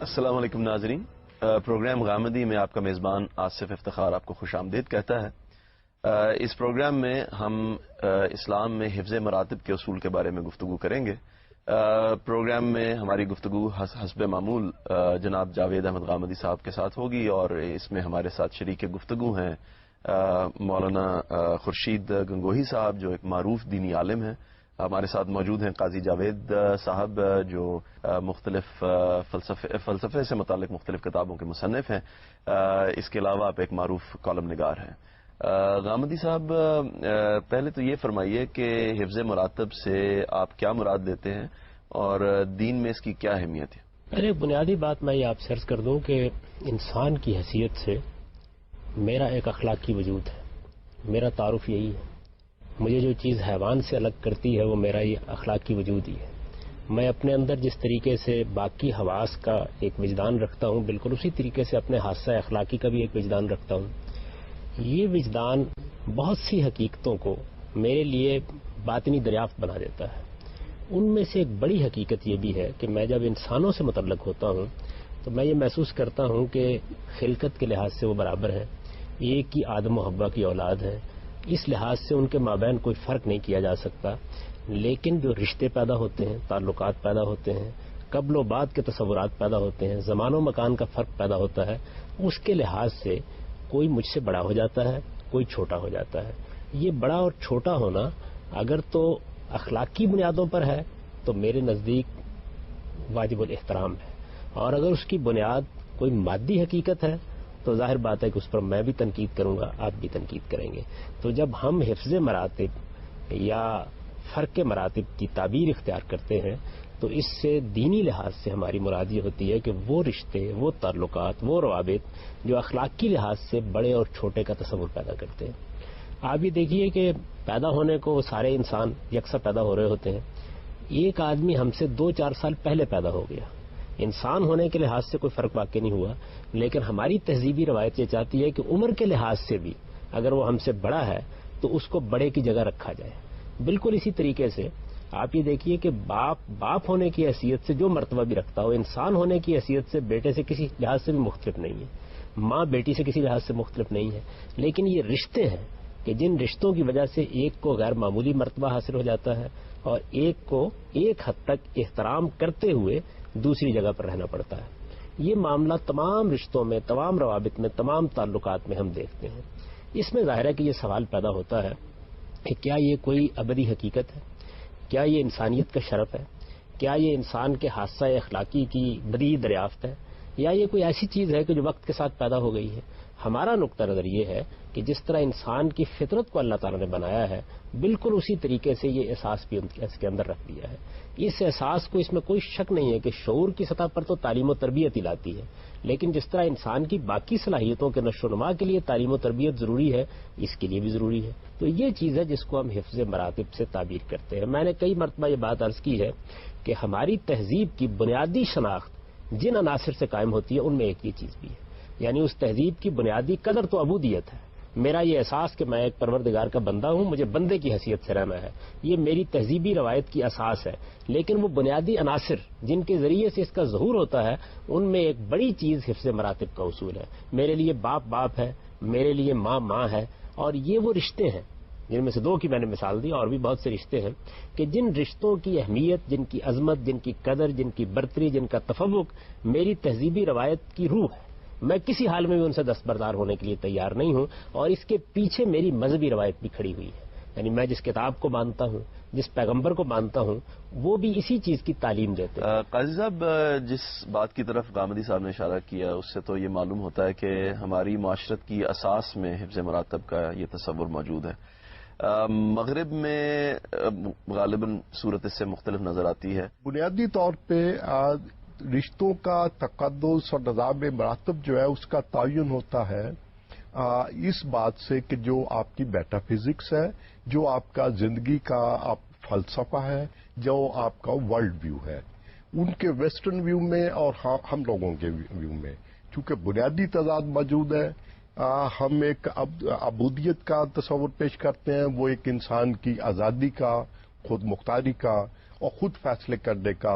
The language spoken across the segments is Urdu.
السلام علیکم ناظرین، پروگرام غامدی میں آپ کا میزبان آصف افتخار آپ کو خوش آمدید کہتا ہے۔ اس پروگرام میں ہم اسلام میں حفظ مراتب کے اصول کے بارے میں گفتگو کریں گے۔ پروگرام میں ہماری گفتگو حسب معمول جناب جاوید احمد غامدی صاحب کے ساتھ ہوگی، اور اس میں ہمارے ساتھ شریک گفتگو ہیں مولانا خورشید گنگوہی صاحب جو ایک معروف دینی عالم ہیں۔ ہمارے ساتھ موجود ہیں قاضی جاوید صاحب جو مختلف فلسفے سے متعلق مختلف کتابوں کے مصنف ہیں۔ اس کے علاوہ آپ ایک معروف کالم نگار ہیں۔ غامدی صاحب، پہلے تو یہ فرمائیے کہ حفظ مراتب سے آپ کیا مراد لیتے ہیں اور دین میں اس کی کیا اہمیت ہے؟ پہلے بنیادی بات میں یہ آپ سے عرض کر دوں کہ انسان کی حیثیت سے میرا ایک اخلاقی وجود ہے، میرا تعارف یہی ہے۔ مجھے جو چیز حیوان سے الگ کرتی ہے وہ میرا یہ اخلاقی وجود ہی ہے۔ میں اپنے اندر جس طریقے سے باقی حواس کا ایک وجدان رکھتا ہوں، بالکل اسی طریقے سے اپنے حادثہ اخلاقی کا بھی ایک وجدان رکھتا ہوں۔ یہ وجدان بہت سی حقیقتوں کو میرے لیے باطنی دریافت بنا دیتا ہے۔ ان میں سے ایک بڑی حقیقت یہ بھی ہے کہ میں جب انسانوں سے متعلق ہوتا ہوں تو میں یہ محسوس کرتا ہوں کہ خلقت کے لحاظ سے وہ برابر ہیں، ایک ہی آدم و حوا کی اولاد ہے، اس لحاظ سے ان کے مابین کوئی فرق نہیں کیا جا سکتا۔ لیکن جو رشتے پیدا ہوتے ہیں، تعلقات پیدا ہوتے ہیں، قبل و بعد کے تصورات پیدا ہوتے ہیں، زمان و مکان کا فرق پیدا ہوتا ہے، اس کے لحاظ سے کوئی مجھ سے بڑا ہو جاتا ہے، کوئی چھوٹا ہو جاتا ہے۔ یہ بڑا اور چھوٹا ہونا اگر تو اخلاقی بنیادوں پر ہے تو میرے نزدیک واجب الاحترام ہے، اور اگر اس کی بنیاد کوئی مادی حقیقت ہے تو ظاہر بات ہے کہ اس پر میں بھی تنقید کروں گا، آپ بھی تنقید کریں گے۔ تو جب ہم حفظ مراتب یا فرق مراتب کی تعبیر اختیار کرتے ہیں تو اس سے دینی لحاظ سے ہماری مراد یہ ہوتی ہے کہ وہ رشتے، وہ تعلقات، وہ روابط جو اخلاقی لحاظ سے بڑے اور چھوٹے کا تصور پیدا کرتے ہیں۔ آپ یہ دیکھیے کہ پیدا ہونے کو سارے انسان یکساں پیدا ہو رہے ہوتے ہیں۔ ایک آدمی ہم سے 2-4 سال پہلے پیدا ہو گیا، انسان ہونے کے لحاظ سے کوئی فرق واقع نہیں ہوا، لیکن ہماری تہذیبی روایت یہ چاہتی ہے کہ عمر کے لحاظ سے بھی اگر وہ ہم سے بڑا ہے تو اس کو بڑے کی جگہ رکھا جائے۔ بالکل اسی طریقے سے آپ یہ دیکھیے کہ باپ ہونے کی حیثیت سے جو مرتبہ بھی رکھتا ہو، انسان ہونے کی حیثیت سے بیٹے سے کسی لحاظ سے بھی مختلف نہیں ہے، ماں بیٹی سے کسی لحاظ سے مختلف نہیں ہے۔ لیکن یہ رشتے ہیں کہ جن رشتوں کی وجہ سے ایک کو غیر معمولی مرتبہ حاصل ہو جاتا ہے اور ایک کو ایک حد تک احترام کرتے ہوئے دوسری جگہ پر رہنا پڑتا ہے۔ یہ معاملہ تمام رشتوں میں، تمام روابط میں، تمام تعلقات میں ہم دیکھتے ہیں۔ اس میں ظاہر ہے کہ یہ سوال پیدا ہوتا ہے کہ کیا یہ کوئی ابدی حقیقت ہے؟ کیا یہ انسانیت کا شرف ہے؟ کیا یہ انسان کے حادثہ اخلاقی کی بدیہی دریافت ہے، یا یہ کوئی ایسی چیز ہے کہ جو وقت کے ساتھ پیدا ہو گئی ہے؟ ہمارا نقطہ نظر یہ ہے کہ جس طرح انسان کی فطرت کو اللہ تعالیٰ نے بنایا ہے، بالکل اسی طریقے سے یہ احساس بھی اس کے اندر رکھ دیا ہے۔ اس احساس کو، اس میں کوئی شک نہیں ہے کہ شعور کی سطح پر تو تعلیم و تربیت ہی لاتی ہے، لیکن جس طرح انسان کی باقی صلاحیتوں کے نشو و نما کے لیے تعلیم و تربیت ضروری ہے، اس کے لیے بھی ضروری ہے۔ تو یہ چیز ہے جس کو ہم حفظ مراتب سے تعبیر کرتے ہیں۔ میں نے کئی مرتبہ یہ بات عرض کی ہے کہ ہماری تہذیب کی بنیادی شناخت جن عناصر سے قائم ہوتی ہے ان میں ایک یہ چیز بھی ہے، یعنی اس تہذیب کی بنیادی قدر تو عبودیت ہے۔ میرا یہ احساس کہ میں ایک پروردگار کا بندہ ہوں، مجھے بندے کی حیثیت سے رہنا ہے، یہ میری تہذیبی روایت کی اساس ہے۔ لیکن وہ بنیادی عناصر جن کے ذریعے سے اس کا ظہور ہوتا ہے، ان میں ایک بڑی چیز حفظ مراتب کا اصول ہے۔ میرے لیے باپ ہے، میرے لیے ماں ہے، اور یہ وہ رشتے ہیں جن میں سے 2 کی میں نے مثال دی، اور بھی بہت سے رشتے ہیں کہ جن رشتوں کی اہمیت، جن کی عظمت، جن کی قدر، جن کی برتری، جن کا تفوق میری تہذیبی روایت کی روح ہے۔ میں کسی حال میں بھی ان سے دستبردار ہونے کے لیے تیار نہیں ہوں، اور اس کے پیچھے میری مذہبی روایت بھی کھڑی ہوئی ہے۔ یعنی میں جس کتاب کو مانتا ہوں، جس پیغمبر کو مانتا ہوں، وہ بھی اسی چیز کی تعلیم دیتے ہیں۔ قاضی صاحب، جس بات کی طرف غامدی صاحب نے اشارہ کیا اس سے تو یہ معلوم ہوتا ہے کہ ہماری معاشرت کی اساس میں حفظ مراتب کا یہ تصور موجود ہے۔ مغرب میں غالباً صورت اس سے مختلف نظر آتی ہے۔ بنیادی طور پہ رشتوں کا تقدس اور نظام مراتب جو ہے اس کا تعین ہوتا ہے اس بات سے کہ جو آپ کی میٹا فزکس ہے، جو آپ کا زندگی کا فلسفہ ہے، جو آپ کا ورلڈ ویو ہے، ان کے ویسٹرن ویو میں اور ہم لوگوں کے ویو میں چونکہ بنیادی تضاد موجود ہے۔ ہم ایک عبودیت کا تصور پیش کرتے ہیں، وہ ایک انسان کی آزادی کا، خود مختاری کا اور خود فیصلے کرنے کا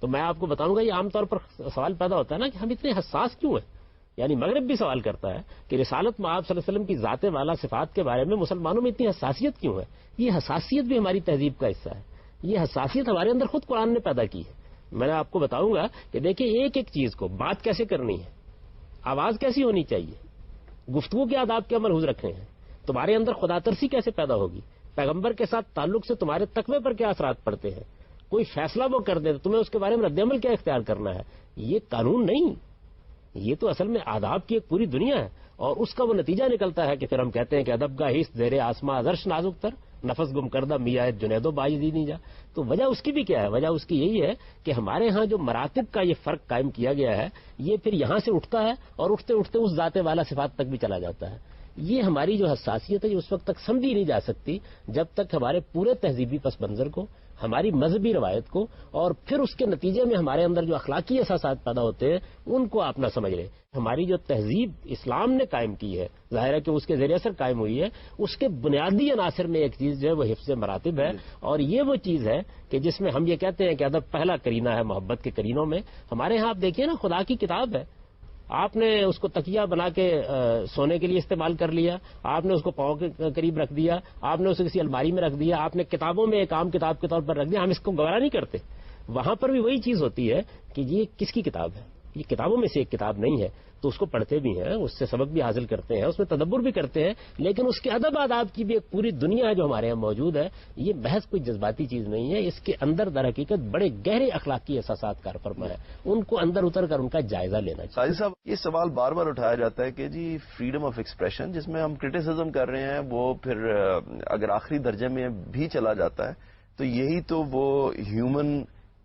تو میں آپ کو بتاؤں گا. یہ عام طور پر سوال پیدا ہوتا ہے نا کہ ہم اتنے حساس کیوں ہیں. یعنی مغرب بھی سوال کرتا ہے کہ رسالت میں آپ صلی اللہ علیہ وسلم کی ذات والا صفات کے بارے میں مسلمانوں میں اتنی حساسیت کیوں ہے. یہ حساسیت بھی ہماری تہذیب کا حصہ ہے. یہ حساسیت ہمارے اندر خود قرآن نے پیدا کی ہے. میں آپ کو بتاؤں گا کہ دیکھیے ایک ایک چیز کو بات کیسے کرنی ہے, آواز کیسی ہونی چاہیے, گفتگو کے آداب کیا ملحوظ رکھنے ہیں, تمہارے اندر خدا ترسی کیسے پیدا ہوگی, پیغمبر کے ساتھ تعلق سے تمہارے تقوی پر کیا اثرات پڑتے ہیں, کوئی فیصلہ وہ کر دے تو تمہیں اس کے بارے میں رد عمل کیا اختیار کرنا ہے. یہ قانون نہیں, یہ تو اصل میں آداب کی ایک پوری دنیا ہے, اور اس کا وہ نتیجہ نکلتا ہے کہ پھر ہم کہتے ہیں کہ ادب کا حص زیر آسماں ازرش نازک تر, نفس گم کردہ میاں جنید و باعث نہیں جا. تو وجہ اس کی بھی کیا ہے, وجہ اس کی یہی ہے کہ ہمارے ہاں جو مراتب کا یہ فرق قائم کیا گیا ہے یہ پھر یہاں سے اٹھتا ہے اور اٹھتے اٹھتے اس ذات والا صفات تک بھی چلا جاتا ہے. یہ ہماری جو حساسیت ہے یہ اس وقت تک سمجھی نہیں جا سکتی جب تک ہمارے پورے تہذیبی پس منظر کو, ہماری مذہبی روایت کو, اور پھر اس کے نتیجے میں ہمارے اندر جو اخلاقی احساسات پیدا ہوتے ہیں ان کو آپ نہ سمجھ لیں. ہماری جو تہذیب اسلام نے قائم کی ہے, ظاہر ہے کہ اس کے ذریعے اثر قائم ہوئی ہے, اس کے بنیادی عناصر میں ایک چیز جو ہے وہ حفظ مراتب ہے. اور یہ وہ چیز ہے کہ جس میں ہم یہ کہتے ہیں کہ ادب پہلا کرینہ ہے محبت کے کرینوں میں. ہمارے ہاں آپ دیکھیے نا, خدا کی کتاب ہے, آپ نے اس کو تکیہ بنا کے سونے کے لیے استعمال کر لیا, آپ نے اس کو پاؤں کے قریب رکھ دیا, آپ نے اسے کسی الماری میں رکھ دیا, آپ نے کتابوں میں ایک عام کتاب کے طور پر رکھ دیا. ہم اس کو گوارا نہیں کرتے. وہاں پر بھی وہی چیز ہوتی ہے کہ یہ کس کی کتاب ہے, یہ کتابوں میں سے ایک کتاب نہیں ہے, تو اس کو پڑھتے بھی ہیں, اس سے سبق بھی حاصل کرتے ہیں, اس میں تدبر بھی کرتے ہیں, لیکن اس کے ادب آداب کی بھی ایک پوری دنیا ہے جو ہمارے یہاں موجود ہے. یہ محض کوئی جذباتی چیز نہیں ہے, اس کے اندر در حقیقت بڑے گہرے اخلاقی احساسات کار فرما ہے. ان کو اندر اتر کر ان کا جائزہ لینا چاہیے. قاضی صاحب, یہ سوال بار بار اٹھایا جاتا ہے کہ جی فریڈم آف ایکسپریشن جس میں ہم کرٹیسزم کر رہے ہیں وہ پھر اگر آخری درجے میں بھی چلا جاتا ہے تو یہی تو وہ ہیومن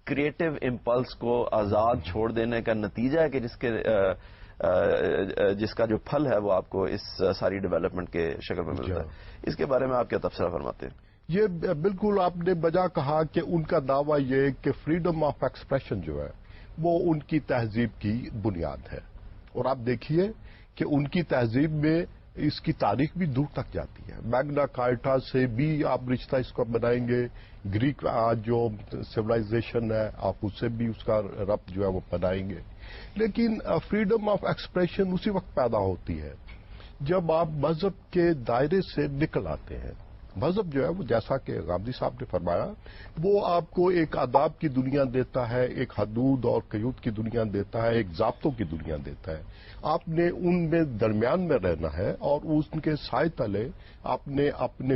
کریٹو امپلس کو آزاد چھوڑ دینے کا نتیجہ ہے کہ جس کا جو پھل ہے وہ آپ کو اس ساری ڈیولپمنٹ کے شکل میں ملتا ہے. اس کے بارے میں آپ کیا تبصرہ فرماتے ہیں؟ یہ بالکل آپ نے بجا کہا کہ ان کا دعویٰ یہ کہ فریڈم آف ایکسپریشن جو ہے وہ ان کی تہذیب کی بنیاد ہے. اور آپ دیکھیے کہ ان کی تہذیب میں اس کی تاریخ بھی دور تک جاتی ہے. میگنا کارٹا سے بھی آپ رشتہ اس کو بنائیں گے, گریک جو سویلائزیشن ہے آپ اس سے بھی اس کا ربط جو ہے وہ بنائیں گے. لیکن فریڈم آف ایکسپریشن اسی وقت پیدا ہوتی ہے جب آپ مذہب کے دائرے سے نکل آتے ہیں. مذہب جو ہے وہ جیسا کہ غامدی صاحب نے فرمایا وہ آپ کو ایک آداب کی دنیا دیتا ہے, ایک حدود اور قیود کی دنیا دیتا ہے, ایک ضابطوں کی دنیا دیتا ہے. آپ نے ان میں درمیان میں رہنا ہے اور ان کے سائے تلے آپ نے اپنے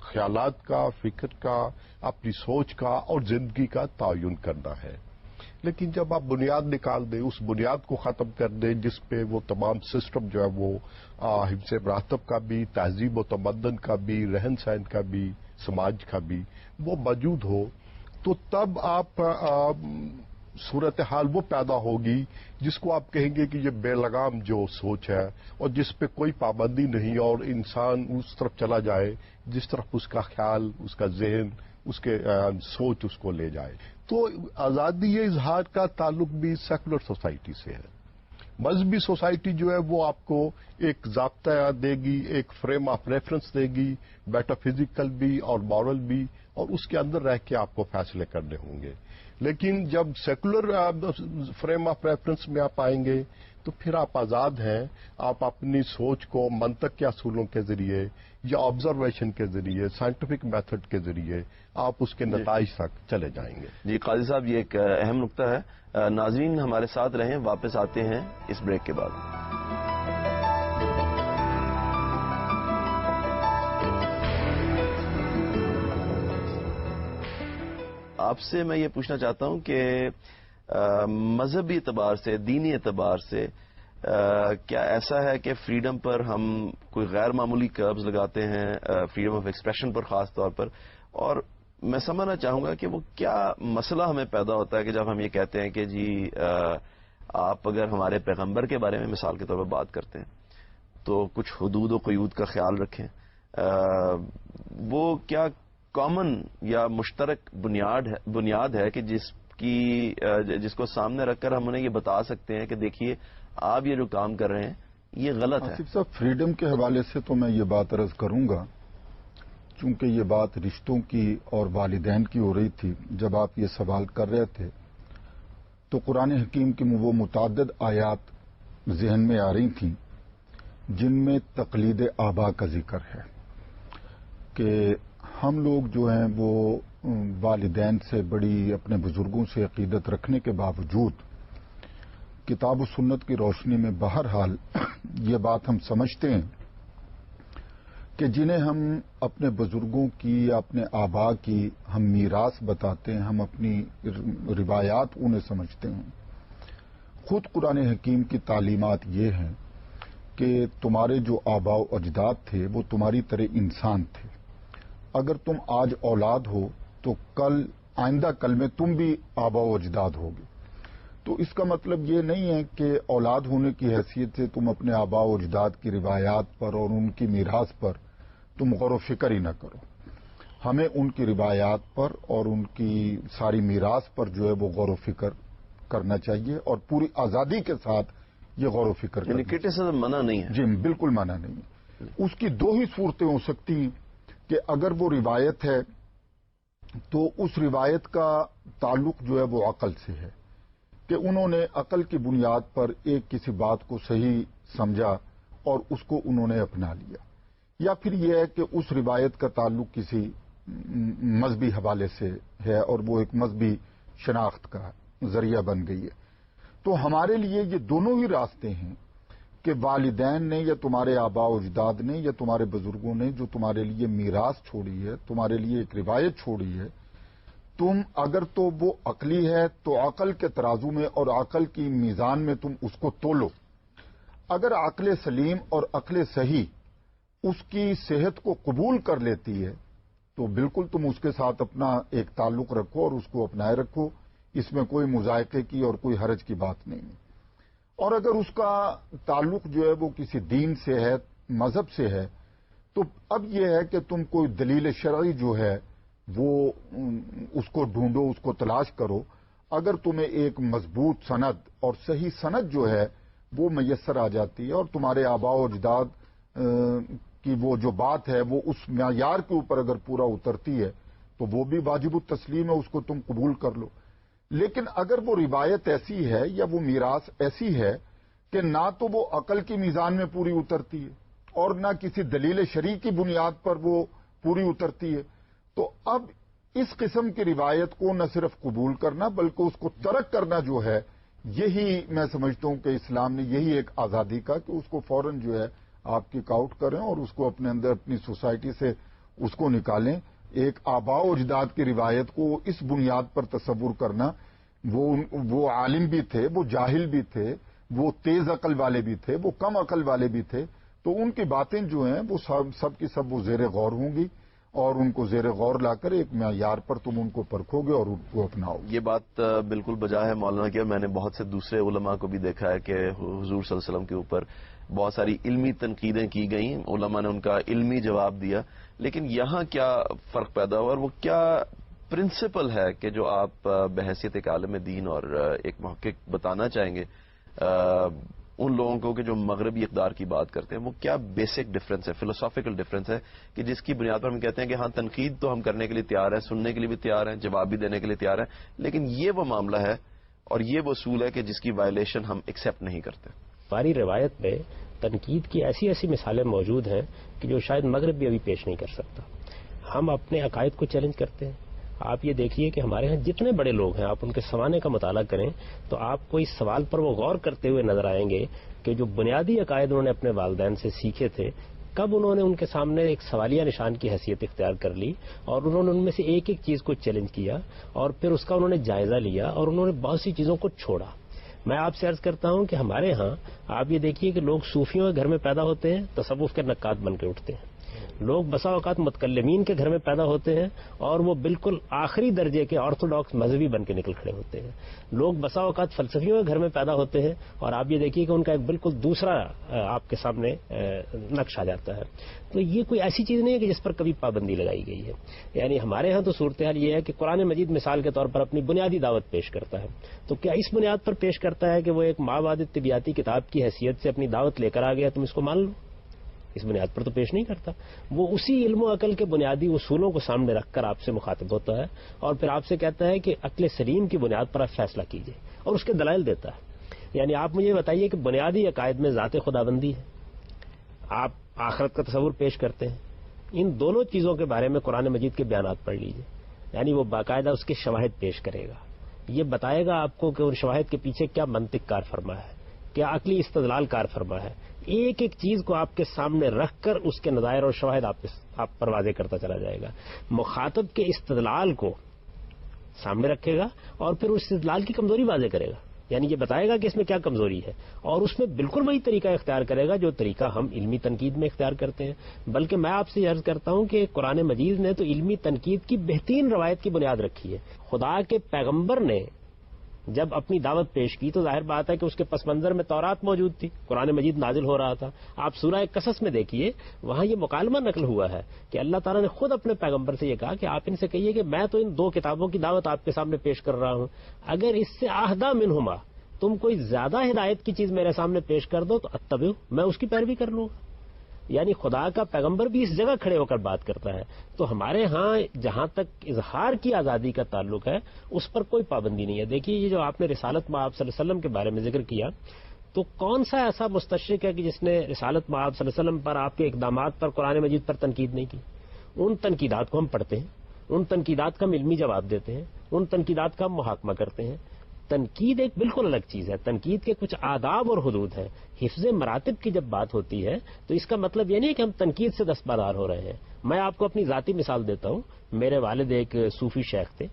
خیالات کا, فکر کا, اپنی سوچ کا اور زندگی کا تعین کرنا ہے. لیکن جب آپ بنیاد نکال دیں, اس بنیاد کو ختم کر دیں جس پہ وہ تمام سسٹم جو ہے وہ حفظ مراتب کا بھی, تہذیب و تمدن کا بھی, رہن سہن کا بھی, سماج کا بھی وہ موجود ہو, تو تب آپ صورتحال وہ پیدا ہوگی جس کو آپ کہیں گے کہ یہ بے لگام جو سوچ ہے اور جس پہ کوئی پابندی نہیں اور انسان اس طرف چلا جائے جس طرف اس کا خیال, اس کا ذہن, اس کے سوچ اس کو لے جائے. تو آزادی اظہار کا تعلق بھی سیکولر سوسائٹی سے ہے. مذہبی سوسائٹی جو ہے وہ آپ کو ایک ضابطہ دے گی, ایک فریم آف ریفرنس دے گی, میٹا فزیکل بھی اور مورل بھی, اور اس کے اندر رہ کے آپ کو فیصلے کرنے ہوں گے. لیکن جب سیکولر فریم آف ریفرنس میں آپ آئیں گے تو پھر آپ آزاد ہیں, آپ اپنی سوچ کو منطق کے اصولوں کے ذریعے یا آبزرویشن کے ذریعے, سائنٹیفک میتھڈ کے ذریعے آپ اس کے نتائج تک چلے جائیں گے. جی قاضی صاحب, یہ ایک اہم نقطہ ہے. ناظرین ہمارے ساتھ رہیں, واپس آتے ہیں اس بریک کے بعد. آپ سے میں یہ پوچھنا چاہتا ہوں کہ مذہبی اعتبار سے, دینی اعتبار سے کیا ایسا ہے کہ فریڈم پر ہم کوئی غیر معمولی کربز لگاتے ہیں, فریڈم آف ایکسپریشن پر خاص طور پر, اور میں سمجھنا چاہوں گا کہ وہ کیا مسئلہ ہمیں پیدا ہوتا ہے کہ جب ہم یہ کہتے ہیں کہ جی آپ اگر ہمارے پیغمبر کے بارے میں مثال کے طور پر بات کرتے ہیں تو کچھ حدود و قیود کا خیال رکھیں. وہ کیا کامن یا مشترک بنیاد ہے کہ جس کو سامنے رکھ کر ہم انہیں یہ بتا سکتے ہیں کہ دیکھیے آپ یہ جو کام کر رہے ہیں یہ غلط ہے؟ آصف صاحب, فریڈم کے حوالے سے تو میں یہ بات عرض کروں گا, چونکہ یہ بات رشتوں کی اور والدین کی ہو رہی تھی، جب آپ یہ سوال کر رہے تھے تو قرآن حکیم کی وہ متعدد آیات ذہن میں آ رہی تھیں جن میں تقلید آبا کا ذکر ہے کہ ہم لوگ جو ہیں وہ والدین سے بڑی اپنے بزرگوں سے عقیدت رکھنے کے باوجود کتاب و سنت کی روشنی میں بہرحال یہ بات ہم سمجھتے ہیں کہ جنہیں ہم اپنے بزرگوں کی یا اپنے آبا کی ہم میراث بتاتے ہیں، ہم اپنی روایات انہیں سمجھتے ہیں. خود قرآن حکیم کی تعلیمات یہ ہیں کہ تمہارے جو آبا و اجداد تھے وہ تمہاری طرح انسان تھے. اگر تم آج اولاد ہو تو کل آئندہ کل میں تم بھی آبا و اجداد ہوگے. تو اس کا مطلب یہ نہیں ہے کہ اولاد ہونے کی حیثیت سے تم اپنے آبا و اجداد کی روایات پر اور ان کی میراث پر تم غور و فکر ہی نہ کرو. ہمیں ان کی روایات پر اور ان کی ساری میراث پر جو ہے وہ غور و فکر کرنا چاہیے اور پوری آزادی کے ساتھ یہ غور و فکر یعنی کرٹیسزم منع نہیں ہے؟ جی بالکل منع نہیں ہے. اس کی دو ہی صورتیں ہو سکتی ہیں کہ اگر وہ روایت ہے تو اس روایت کا تعلق جو ہے وہ عقل سے ہے کہ انہوں نے عقل کی بنیاد پر ایک کسی بات کو صحیح سمجھا اور اس کو انہوں نے اپنا لیا، یا پھر یہ ہے کہ اس روایت کا تعلق کسی مذہبی حوالے سے ہے اور وہ ایک مذہبی شناخت کا ذریعہ بن گئی ہے. تو ہمارے لیے یہ دونوں ہی راستے ہیں کہ والدین نے یا تمہارے آبا و اجداد نے یا تمہارے بزرگوں نے جو تمہارے لیے میراث چھوڑی ہے، تمہارے لیے ایک روایت چھوڑی ہے، تم اگر تو وہ عقلی ہے تو عقل کے ترازو میں اور عقل کی میزان میں تم اس کو تولو. اگر عقل سلیم اور عقل صحیح اس کی صحت کو قبول کر لیتی ہے تو بالکل تم اس کے ساتھ اپنا ایک تعلق رکھو اور اس کو اپنائے رکھو. اس میں کوئی مذائقے کی اور کوئی حرج کی بات نہیں ہے. اور اگر اس کا تعلق جو ہے وہ کسی دین سے ہے، مذہب سے ہے، تو اب یہ ہے کہ تم کوئی دلیل شرعی جو ہے وہ اس کو ڈھونڈو، اس کو تلاش کرو. اگر تمہیں ایک مضبوط سند اور صحیح سند جو ہے وہ میسر آ جاتی ہے اور تمہارے آباء و اجداد کی وہ جو بات ہے وہ اس معیار کے اوپر اگر پورا اترتی ہے تو وہ بھی واجب التسلیم ہے، اس کو تم قبول کر لو. لیکن اگر وہ روایت ایسی ہے یا وہ میراث ایسی ہے کہ نہ تو وہ عقل کی میزان میں پوری اترتی ہے اور نہ کسی دلیل شرعی کی بنیاد پر وہ پوری اترتی ہے، تو اب اس قسم کی روایت کو نہ صرف قبول کرنا بلکہ اس کو ترک کرنا جو ہے، یہی میں سمجھتا ہوں کہ اسلام نے یہی ایک آزادی کا کہ اس کو فوراً جو ہے آپ کک آؤٹ کریں اور اس کو اپنے اندر اپنی سوسائٹی سے اس کو نکالیں. ایک آباء و اجداد کی روایت کو اس بنیاد پر تصور کرنا، وہ عالم بھی تھے، وہ جاہل بھی تھے، وہ تیز عقل والے بھی تھے، وہ کم عقل والے بھی تھے، تو ان کی باتیں جو ہیں وہ سب کی سب وہ زیر غور ہوں گی اور ان کو زیر غور لا کر ایک معیار پر تم ان کو پرکھو گے اور ان کو اپناؤ. یہ بات بالکل بجا ہے مولانا کہ میں نے بہت سے دوسرے علماء کو بھی دیکھا ہے کہ حضور صلی اللہ علیہ وسلم کے اوپر بہت ساری علمی تنقیدیں کی گئیں، علماء نے ان کا علمی جواب دیا، لیکن یہاں کیا فرق پیدا ہوا اور وہ کیا پرنسپل ہے کہ جو آپ بحیثیت ایک عالم دین اور ایک محقق بتانا چاہیں گے ان لوگوں کو کہ جو مغربی اقدار کی بات کرتے ہیں؟ وہ کیا بیسک ڈفرنس ہے، فلسافیکل ڈفرنس ہے کہ جس کی بنیاد پر ہم کہتے ہیں کہ ہاں تنقید تو ہم کرنے کے لیے تیار ہیں، سننے کے لیے بھی تیار ہیں، جواب بھی دینے کے لیے تیار ہیں، لیکن یہ وہ معاملہ ہے اور یہ وہ اصول ہے کہ جس کی وائلیشن ہم ایکسیپٹ نہیں کرتے. ہماری روایت میں تنقید کی ایسی ایسی مثالیں موجود ہیں کہ جو شاید مغرب بھی ابھی پیش نہیں کر سکتا. ہم اپنے عقائد کو چیلنج کرتے ہیں. آپ یہ دیکھیے کہ ہمارے ہاں جتنے بڑے لوگ ہیں، آپ ان کے سوانے کا مطالعہ کریں تو آپ کو اس سوال پر وہ غور کرتے ہوئے نظر آئیں گے کہ جو بنیادی عقائد انہوں نے اپنے والدین سے سیکھے تھے، کب انہوں نے ان کے سامنے ایک سوالیہ نشان کی حیثیت اختیار کر لی اور انہوں نے ان میں سے ایک ایک چیز کو چیلنج کیا اور پھر اس کا انہوں نے جائزہ لیا اور انہوں نے بہت سی چیزوں کو چھوڑا. میں آپ سے عرض کرتا ہوں کہ ہمارے ہاں آپ یہ دیکھیے کہ لوگ صوفیوں کے گھر میں پیدا ہوتے ہیں، تصوف کے نقاد بن کے اٹھتے ہیں. لوگ بسا اوقات متکلمین کے گھر میں پیدا ہوتے ہیں اور وہ بالکل آخری درجے کے آرتھوڈاکس مذہبی بن کے نکل کھڑے ہوتے ہیں. لوگ بسا اوقات فلسفیوں کے گھر میں پیدا ہوتے ہیں اور آپ یہ دیکھیے کہ ان کا ایک بالکل دوسرا آپ کے سامنے نقش آ جاتا ہے. تو یہ کوئی ایسی چیز نہیں ہے کہ جس پر کبھی پابندی لگائی گئی ہے. یعنی ہمارے ہاں تو صورتحال یہ ہے کہ قرآن مجید مثال کے طور پر اپنی بنیادی دعوت پیش کرتا ہے. تو کیا اس بنیاد پر پیش کرتا ہے کہ وہ ایک مابعد طبیعیاتی کتاب کی حیثیت سے اپنی دعوت لے کر آ گیا، تم اس کو مان لو؟ اس بنیاد پر تو پیش نہیں کرتا. وہ اسی علم و عقل کے بنیادی اصولوں کو سامنے رکھ کر آپ سے مخاطب ہوتا ہے اور پھر آپ سے کہتا ہے کہ عقل سلیم کی بنیاد پر آپ فیصلہ کیجیے اور اس کے دلائل دیتا ہے. یعنی آپ مجھے بتائیے کہ بنیادی عقائد میں ذات خداوندی ہے, آپ آخرت کا تصور پیش کرتے ہیں, ان دونوں چیزوں کے بارے میں قرآن مجید کے بیانات پڑھ لیجیے. یعنی وہ باقاعدہ اس کے شواہد پیش کرے گا, یہ بتائے گا آپ کو کہ ان شواہد کے پیچھے کیا منطق کار فرما ہے, کیا عقلی استدلال کار فرما ہے. ایک ایک چیز کو آپ کے سامنے رکھ کر اس کے نظائر اور شواہد آپ پر واضح کرتا چلا جائے گا. مخاطب کے استدلال کو سامنے رکھے گا اور پھر اس استدلال کی کمزوری واضح کرے گا. یعنی یہ بتائے گا کہ اس میں کیا کمزوری ہے اور اس میں بالکل وہی طریقہ اختیار کرے گا جو طریقہ ہم علمی تنقید میں اختیار کرتے ہیں. بلکہ میں آپ سے عرض کرتا ہوں کہ قرآن مجید نے تو علمی تنقید کی بہترین روایت کی بنیاد رکھی ہے. خدا کے پیغمبر نے جب اپنی دعوت پیش کی تو ظاہر بات ہے کہ اس کے پس منظر میں تورات موجود تھی, قرآن مجید نازل ہو رہا تھا. آپ سورہ قصص میں دیکھیے, وہاں یہ مکالمہ نقل ہوا ہے کہ اللہ تعالیٰ نے خود اپنے پیغمبر سے یہ کہا کہ آپ ان سے کہیے کہ میں تو ان 2 کتابوں کی دعوت آپ کے سامنے پیش کر رہا ہوں, اگر اس سے احدی منہما تم کوئی زیادہ ہدایت کی چیز میرے سامنے پیش کر دو تو اتبعو, میں اس کی پیروی کر لوں گا. یعنی خدا کا پیغمبر بھی اس جگہ کھڑے ہو کر بات کرتا ہے. تو ہمارے ہاں جہاں تک اظہار کی آزادی کا تعلق ہے اس پر کوئی پابندی نہیں ہے. دیکھیے یہ جو آپ نے رسالت مآب صلی اللہ علیہ وسلم کے بارے میں ذکر کیا, تو کون سا ایسا مستشرق ہے کہ جس نے رسالت مآب صلی اللہ علیہ وسلم پر, آپ کے اقدامات پر, قرآن مجید پر تنقید نہیں کی؟ ان تنقیدات کو ہم پڑھتے ہیں, ان تنقیدات کا ہم علمی جواب دیتے ہیں, ان تنقیدات کا ہم محاکمہ کرتے ہیں. تنقید ایک بالکل الگ چیز ہے. تنقید کے کچھ آداب اور حدود ہیں. حفظ مراتب کی جب بات ہوتی ہے تو اس کا مطلب یہ نہیں کہ ہم تنقید سے دستبردار ہو رہے ہیں. میں آپ کو اپنی ذاتی مثال دیتا ہوں. میرے والد ایک صوفی شیخ تھے,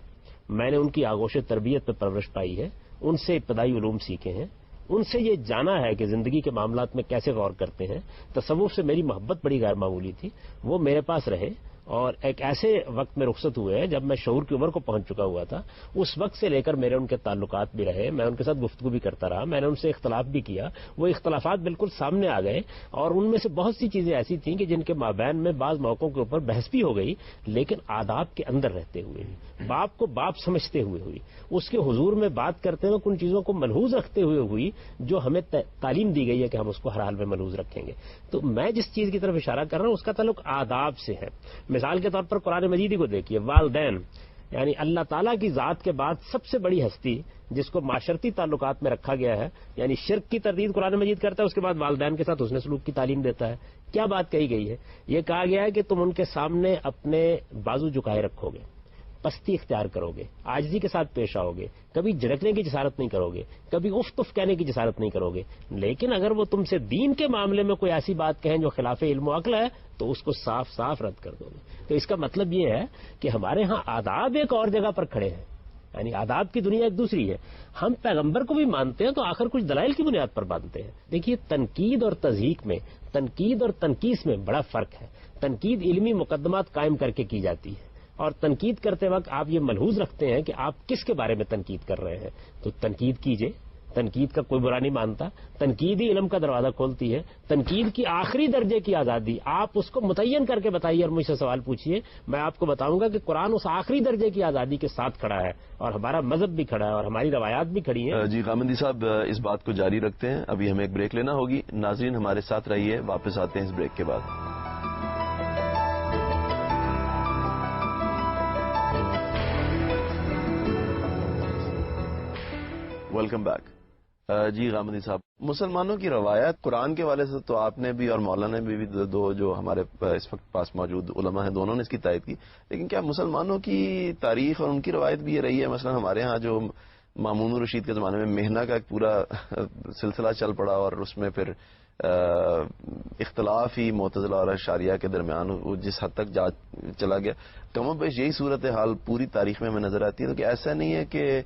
میں نے ان کی آغوش تربیت پہ پرورش پائی ہے, ان سے ابتدائی علوم سیکھے ہیں, ان سے یہ جانا ہے کہ زندگی کے معاملات میں کیسے غور کرتے ہیں. تصوف سے میری محبت بڑی غیر معمولی تھی, وہ میرے پاس رہے اور ایک ایسے وقت میں رخصت ہوئے جب میں شعور کی عمر کو پہنچ چکا ہوا تھا. اس وقت سے لے کر میرے ان کے تعلقات بھی رہے, میں ان کے ساتھ گفتگو بھی کرتا رہا, میں نے ان سے اختلاف بھی کیا. وہ اختلافات بالکل سامنے آ گئے اور ان میں سے بہت سی چیزیں ایسی تھیں کہ جن کے مابین میں بعض موقعوں کے اوپر بحث بھی ہو گئی, لیکن آداب کے اندر رہتے ہوئے, باپ کو باپ سمجھتے ہوئے ہوئی, اس کے حضور میں بات کرتے ہوئے ان چیزوں کو ملحوظ رکھتے ہوئے ہوئی جو ہمیں تعلیم دی گئی ہے کہ ہم اس کو ہر حال میں ملحوظ رکھیں گے. تو میں جس چیز کی طرف اشارہ کر رہا ہوں اس کا تعلق آداب سے ہے. مثال کے طور پر قرآن مجید کو دیکھیے, والدین یعنی اللہ تعالیٰ کی ذات کے بعد سب سے بڑی ہستی جس کو معاشرتی تعلقات میں رکھا گیا ہے, یعنی شرک کی تردید قرآن مجید کرتا ہے, اس کے بعد والدین کے ساتھ حسن سلوک کی تعلیم دیتا ہے. کیا بات کہی گئی ہے؟ یہ کہا گیا ہے کہ تم ان کے سامنے اپنے بازو جھکائے رکھو گے, پستی اختیار کرو گے, عاجزی کے ساتھ پیش آؤ گے, کبھی جھڑکنے کی جسارت نہیں کرو گے, کبھی اف تف کہنے کی جسارت نہیں کرو گے. لیکن اگر وہ تم سے دین کے معاملے میں کوئی ایسی بات کہیں جو خلاف علم و عقل ہے تو اس کو صاف صاف رد کر دو گے. تو اس کا مطلب یہ ہے کہ ہمارے ہاں آداب ایک اور جگہ پر کھڑے ہیں, یعنی آداب کی دنیا ایک دوسری ہے. ہم پیغمبر کو بھی مانتے ہیں تو آخر کچھ دلائل کی بنیاد پر مانتے ہیں. دیکھیے تنقید اور تضحیق میں, تنقید اور تنقیص میں بڑا فرق ہے. تنقید علمی مقدمات قائم کر کے کی جاتی ہے اور تنقید کرتے وقت آپ یہ ملحوظ رکھتے ہیں کہ آپ کس کے بارے میں تنقید کر رہے ہیں. تو تنقید کیجئے, تنقید کا کوئی برا نہیں مانتا, تنقید ہی علم کا دروازہ کھولتی ہے. تنقید کی آخری درجے کی آزادی آپ اس کو متعین کر کے بتائیے اور مجھ سے سوال پوچھیے, میں آپ کو بتاؤں گا کہ قرآن اس آخری درجے کی آزادی کے ساتھ کھڑا ہے اور ہمارا مذہب بھی کھڑا ہے اور ہماری روایات بھی کھڑی ہیں. جی غامدی صاحب, اس بات کو جاری رکھتے ہیں, ابھی ہمیں ایک بریک لینا ہوگی. ناظرین ہمارے ساتھ رہیے, واپس آتے ہیں اس بریک کے بعد. Welcome back. جی غامدی صاحب, مسلمانوں کی روایت قرآن کے والے سے تو آپ نے بھی اور مولانا نے بھی دو جو ہمارے اس وقت پاس موجود علماء ہیں دونوں نے اس کی تائید کی, لیکن کیا مسلمانوں کی تاریخ اور ان کی روایت بھی یہ رہی ہے؟ مثلا ہمارے ہاں جو مامون الرشید کے زمانے میں مہنہ کا ایک پورا سلسلہ چل پڑا اور اس میں پھر اختلاف ہی معتزلہ اور اشاریہ کے درمیان وہ جس حد تک جا چلا گیا, کم و بیش یہی صورتحال پوری تاریخ میں ہمیں نظر آتی ہے. تو کیا ایسا نہیں ہے کہ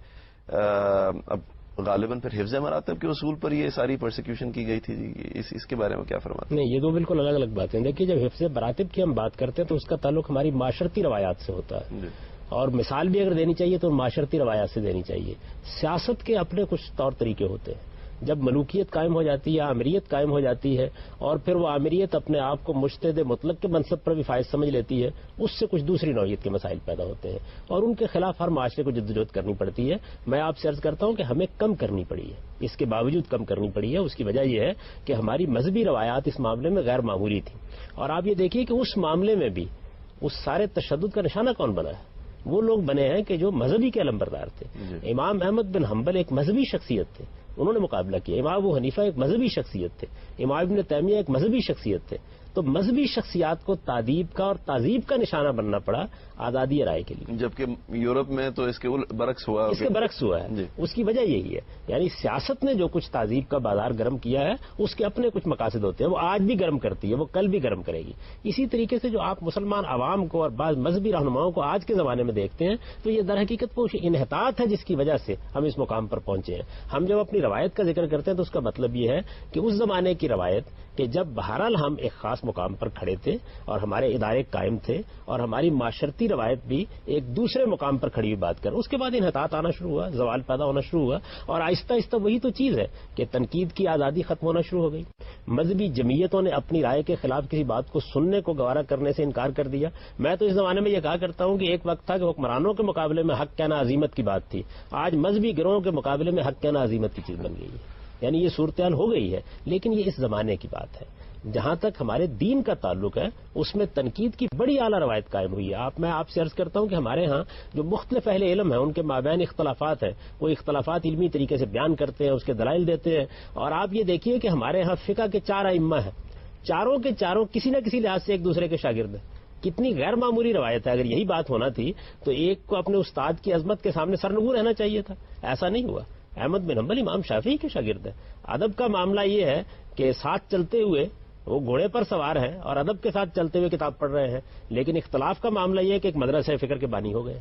اب غالباً پھر حفظ مراتب کے اصول پر یہ ساری پرسیکیوشن کی گئی تھی؟ اس کے بارے میں کیا فرماتے ہیں؟ نہیں, یہ دو بالکل الگ الگ باتیں. دیکھیے جب حفظ مراتب کی ہم بات کرتے ہیں تو اس کا تعلق ہماری معاشرتی روایات سے ہوتا ہے, اور مثال بھی اگر دینی چاہیے تو معاشرتی روایات سے دینی چاہیے. سیاست کے اپنے کچھ طور طریقے ہوتے ہیں. جب ملوکیت قائم ہو جاتی ہے یا آمریت قائم ہو جاتی ہے اور پھر وہ آمریت اپنے آپ کو مجتہد مطلق کے منصب پر بھی فائز سمجھ لیتی ہے، اس سے کچھ دوسری نوعیت کے مسائل پیدا ہوتے ہیں اور ان کے خلاف ہر معاشرے کو جدوجہد کرنی پڑتی ہے. میں آپ سے عرض کرتا ہوں کہ ہمیں کم کرنی پڑی ہے، اس کے باوجود کم کرنی پڑی ہے. اس کی وجہ یہ ہے کہ ہماری مذہبی روایات اس معاملے میں غیر معمولی تھیں. اور آپ یہ دیکھیے کہ اس معاملے میں بھی اس سارے تشدد کا نشانہ کون بنا ہے؟ وہ لوگ بنے ہیں کہ جو مذہبی کے علمبردار تھے. امام احمد بن حنبل ایک مذہبی شخصیت تھے، انہوں نے مقابلہ کیا. امام ابو حنیفہ ایک مذہبی شخصیت تھے. امام ابن تیمیہ ایک مذہبی شخصیت تھے. تو مذہبی شخصیات کو تعدیب کا اور تہذیب کا نشانہ بننا پڑا آزادی رائے کے لیے، جبکہ یورپ میں تو اس کے برعکس ہوا. اس کے برعکس ہوا ہے. اس کی وجہ یہی ہے، یعنی سیاست نے جو کچھ تہذیب کا بازار گرم کیا ہے اس کے اپنے کچھ مقاصد ہوتے ہیں. وہ آج بھی گرم کرتی ہے، وہ کل بھی گرم کرے گی. اسی طریقے سے جو آپ مسلمان عوام کو اور بعض مذہبی رہنماؤں کو آج کے زمانے میں دیکھتے ہیں تو یہ در حقیقت وہ انحطاط ہے جس کی وجہ سے ہم اس مقام پر پہنچے ہیں. ہم جب اپنی روایت کا ذکر کرتے ہیں تو اس کا مطلب یہ ہے کہ اس زمانے کی روایت کہ جب بہرحال ہم ایک خاص مقام پر کھڑے تھے اور ہمارے ادارے قائم تھے اور ہماری معاشرتی روایت بھی ایک دوسرے مقام پر کھڑی ہوئی بات کر، اس کے بعد انحطاط آنا شروع ہوا، زوال پیدا ہونا شروع ہوا اور آہستہ آہستہ وہی تو چیز ہے کہ تنقید کی آزادی ختم ہونا شروع ہو گئی. مذہبی جمعیتوں نے اپنی رائے کے خلاف کسی بات کو سننے کو گوارا کرنے سے انکار کر دیا. میں تو اس زمانے میں یہ کہا کرتا ہوں کہ ایک وقت تھا کہ حکمرانوں کے مقابلے میں حق کہنا عظیمت کی بات تھی، آج مذہبی گروہوں کے مقابلے میں حق کہنا عظیمت کی چیز بن گئی ہے. یعنی یہ صورتحال ہو گئی ہے، لیکن یہ اس زمانے کی بات ہے. جہاں تک ہمارے دین کا تعلق ہے اس میں تنقید کی بڑی اعلیٰ روایت قائم ہوئی ہے. میں آپ سے عرض کرتا ہوں کہ ہمارے ہاں جو مختلف اہل علم ہیں ان کے مابین اختلافات ہیں، وہ اختلافات علمی طریقے سے بیان کرتے ہیں، اس کے دلائل دیتے ہیں. اور آپ یہ دیکھیے کہ ہمارے ہاں فقہ کے 4 ائمہ ہیں، چاروں کے چاروں کسی نہ کسی لحاظ سے ایک دوسرے کے شاگرد ہیں. کتنی غیر معمولی روایت ہے. اگر یہی بات ہونا تھی تو ایک کو اپنے استاد کی عظمت کے سامنے سرنگو رہنا چاہیے تھا. ایسا نہیں ہوا. احمد بن حنبل امام شافعی کے شاگرد ہیں. ادب کا معاملہ یہ ہے کہ ساتھ چلتے ہوئے وہ گھوڑے پر سوار ہیں اور ادب کے ساتھ چلتے ہوئے کتاب پڑھ رہے ہیں، لیکن اختلاف کا معاملہ یہ ہے کہ ایک مدرسہ فکر کے بانی ہو گئے.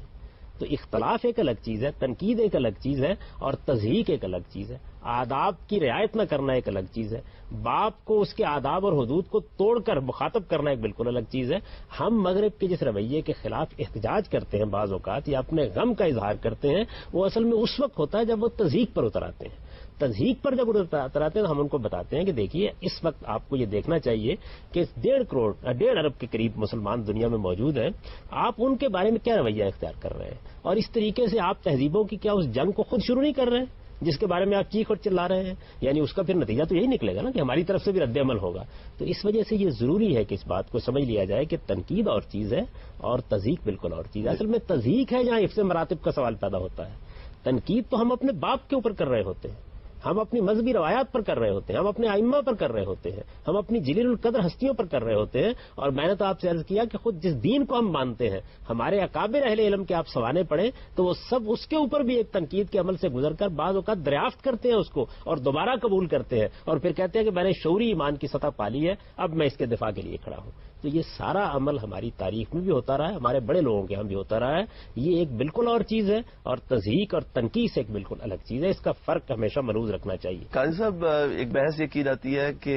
تو اختلاف ایک الگ چیز ہے، تنقید ایک الگ چیز ہے اور تضحیق ایک الگ چیز ہے. آداب کی رعایت نہ کرنا ایک الگ چیز ہے. باپ کو اس کے آداب اور حدود کو توڑ کر مخاطب کرنا ایک بالکل الگ چیز ہے. ہم مغرب کے جس رویے کے خلاف احتجاج کرتے ہیں بعض اوقات یا اپنے غم کا اظہار کرتے ہیں، وہ اصل میں اس وقت ہوتا ہے جب وہ تضحیق پر اتر آتے ہیں. تضحیق پر جب اتر آتے ہیں تو ہم ان کو بتاتے ہیں کہ دیکھیے اس وقت آپ کو یہ دیکھنا چاہیے کہ 1.5 ارب کے قریب مسلمان دنیا میں موجود ہیں. آپ ان کے بارے میں کیا رویہ اختیار کر رہے ہیں اور اس طریقے سے آپ تہذیبوں کی کیا اس جنگ کو خود شروع نہیں کر رہے ہیں جس کے بارے میں آپ چیخ اور چلا رہے ہیں. یعنی اس کا پھر نتیجہ تو یہی نکلے گا نا کہ ہماری طرف سے بھی رد عمل ہوگا. تو اس وجہ سے یہ ضروری ہے کہ اس بات کو سمجھ لیا جائے کہ تنقید اور چیز ہے اور تضحیق بالکل اور چیز ہے. اصل میں تضحیق ہے جہاں حفظ مراتب کا سوال پیدا ہوتا ہے. تنقید تو ہم اپنے باپ کے اوپر کر رہے ہوتے ہیں، ہم اپنی مذہبی روایات پر کر رہے ہوتے ہیں، ہم اپنے ائمہ پر کر رہے ہوتے ہیں، ہم اپنی جلیل القدر ہستیوں پر کر رہے ہوتے ہیں. اور میں نے تو آپ سے عرض کیا کہ خود جس دین کو ہم مانتے ہیں، ہمارے اکابر اہل علم کے آپ سوانے پڑھیں تو وہ سب اس کے اوپر بھی ایک تنقید کے عمل سے گزر کر بعض اوقات دریافت کرتے ہیں اس کو اور دوبارہ قبول کرتے ہیں اور پھر کہتے ہیں کہ میں نے شعوری ایمان کی سطح پالی ہے، اب میں اس کے دفاع کے لیے کھڑا ہوں. تو یہ سارا عمل ہماری تاریخ میں بھی ہوتا رہا ہے، ہمارے بڑے لوگوں کے ہم بھی ہوتا رہا ہے. یہ ایک بالکل اور چیز ہے اور تضحیق اور تنقید سے ایک بالکل الگ چیز ہے. اس کا فرق ہمیشہ ملحوظ رکھنا چاہیے. قاضی صاحب، ایک بحث یہ کی جاتی ہے کہ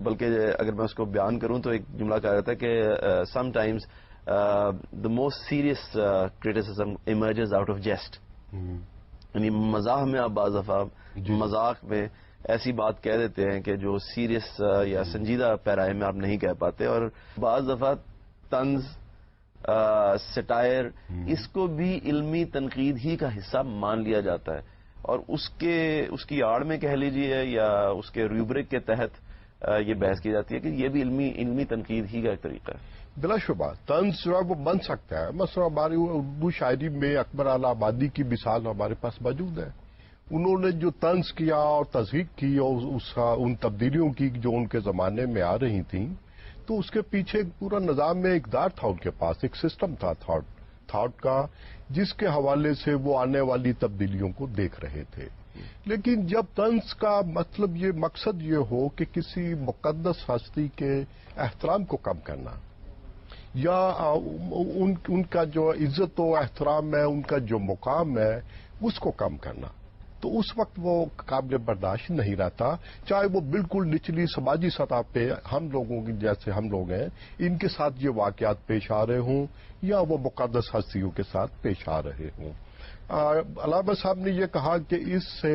بلکہ اگر میں اس کو بیان کروں تو ایک جملہ کہا جاتا ہے کہ sometimes the most serious criticism emerges out of jest. یعنی مزاح میں آپ بعض دفعہ مذاق میں ایسی بات کہہ دیتے ہیں کہ جو سیریس یا سنجیدہ پیرائے میں آپ نہیں کہہ پاتے. اور بعض دفعہ طنز، سٹائر، اس کو بھی علمی تنقید ہی کا حصہ مان لیا جاتا ہے اور اس کی آڑ میں کہہ لیجیے یا اس کے ریوبرک کے تحت یہ بحث کی جاتی ہے کہ یہ بھی علمی تنقید ہی کا ایک طریقہ ہے. بلا شبہ طنز جو ہے وہ بن سکتا ہے. مثلا ہماری اردو شاعری میں اکبر اعلی آبادی کی مثال ہمارے پاس موجود ہے. انہوں نے جو طنز کیا اور تضحیق کی اور ان تبدیلیوں کی جو ان کے زمانے میں آ رہی تھیں، تو اس کے پیچھے ایک پورا نظام میں اقدار تھا، ان کے پاس ایک سسٹم تھا تھاٹ کا، جس کے حوالے سے وہ آنے والی تبدیلیوں کو دیکھ رہے تھے. لیکن جب طنز کا مطلب یہ مقصد یہ ہو کہ کسی مقدس ہستی کے احترام کو کم کرنا یا ان کا جو عزت و احترام ہے، ان کا جو مقام ہے اس کو کم کرنا، تو اس وقت وہ قابل برداشت نہیں رہتا. چاہے وہ بالکل نچلی سماجی سطح پہ ہم لوگوں کی جیسے ہم لوگ ہیں ان کے ساتھ یہ واقعات پیش آ رہے ہوں یا وہ مقدس ہستیوں کے ساتھ پیش آ رہے ہوں. علامہ صاحب نے یہ کہا کہ اس سے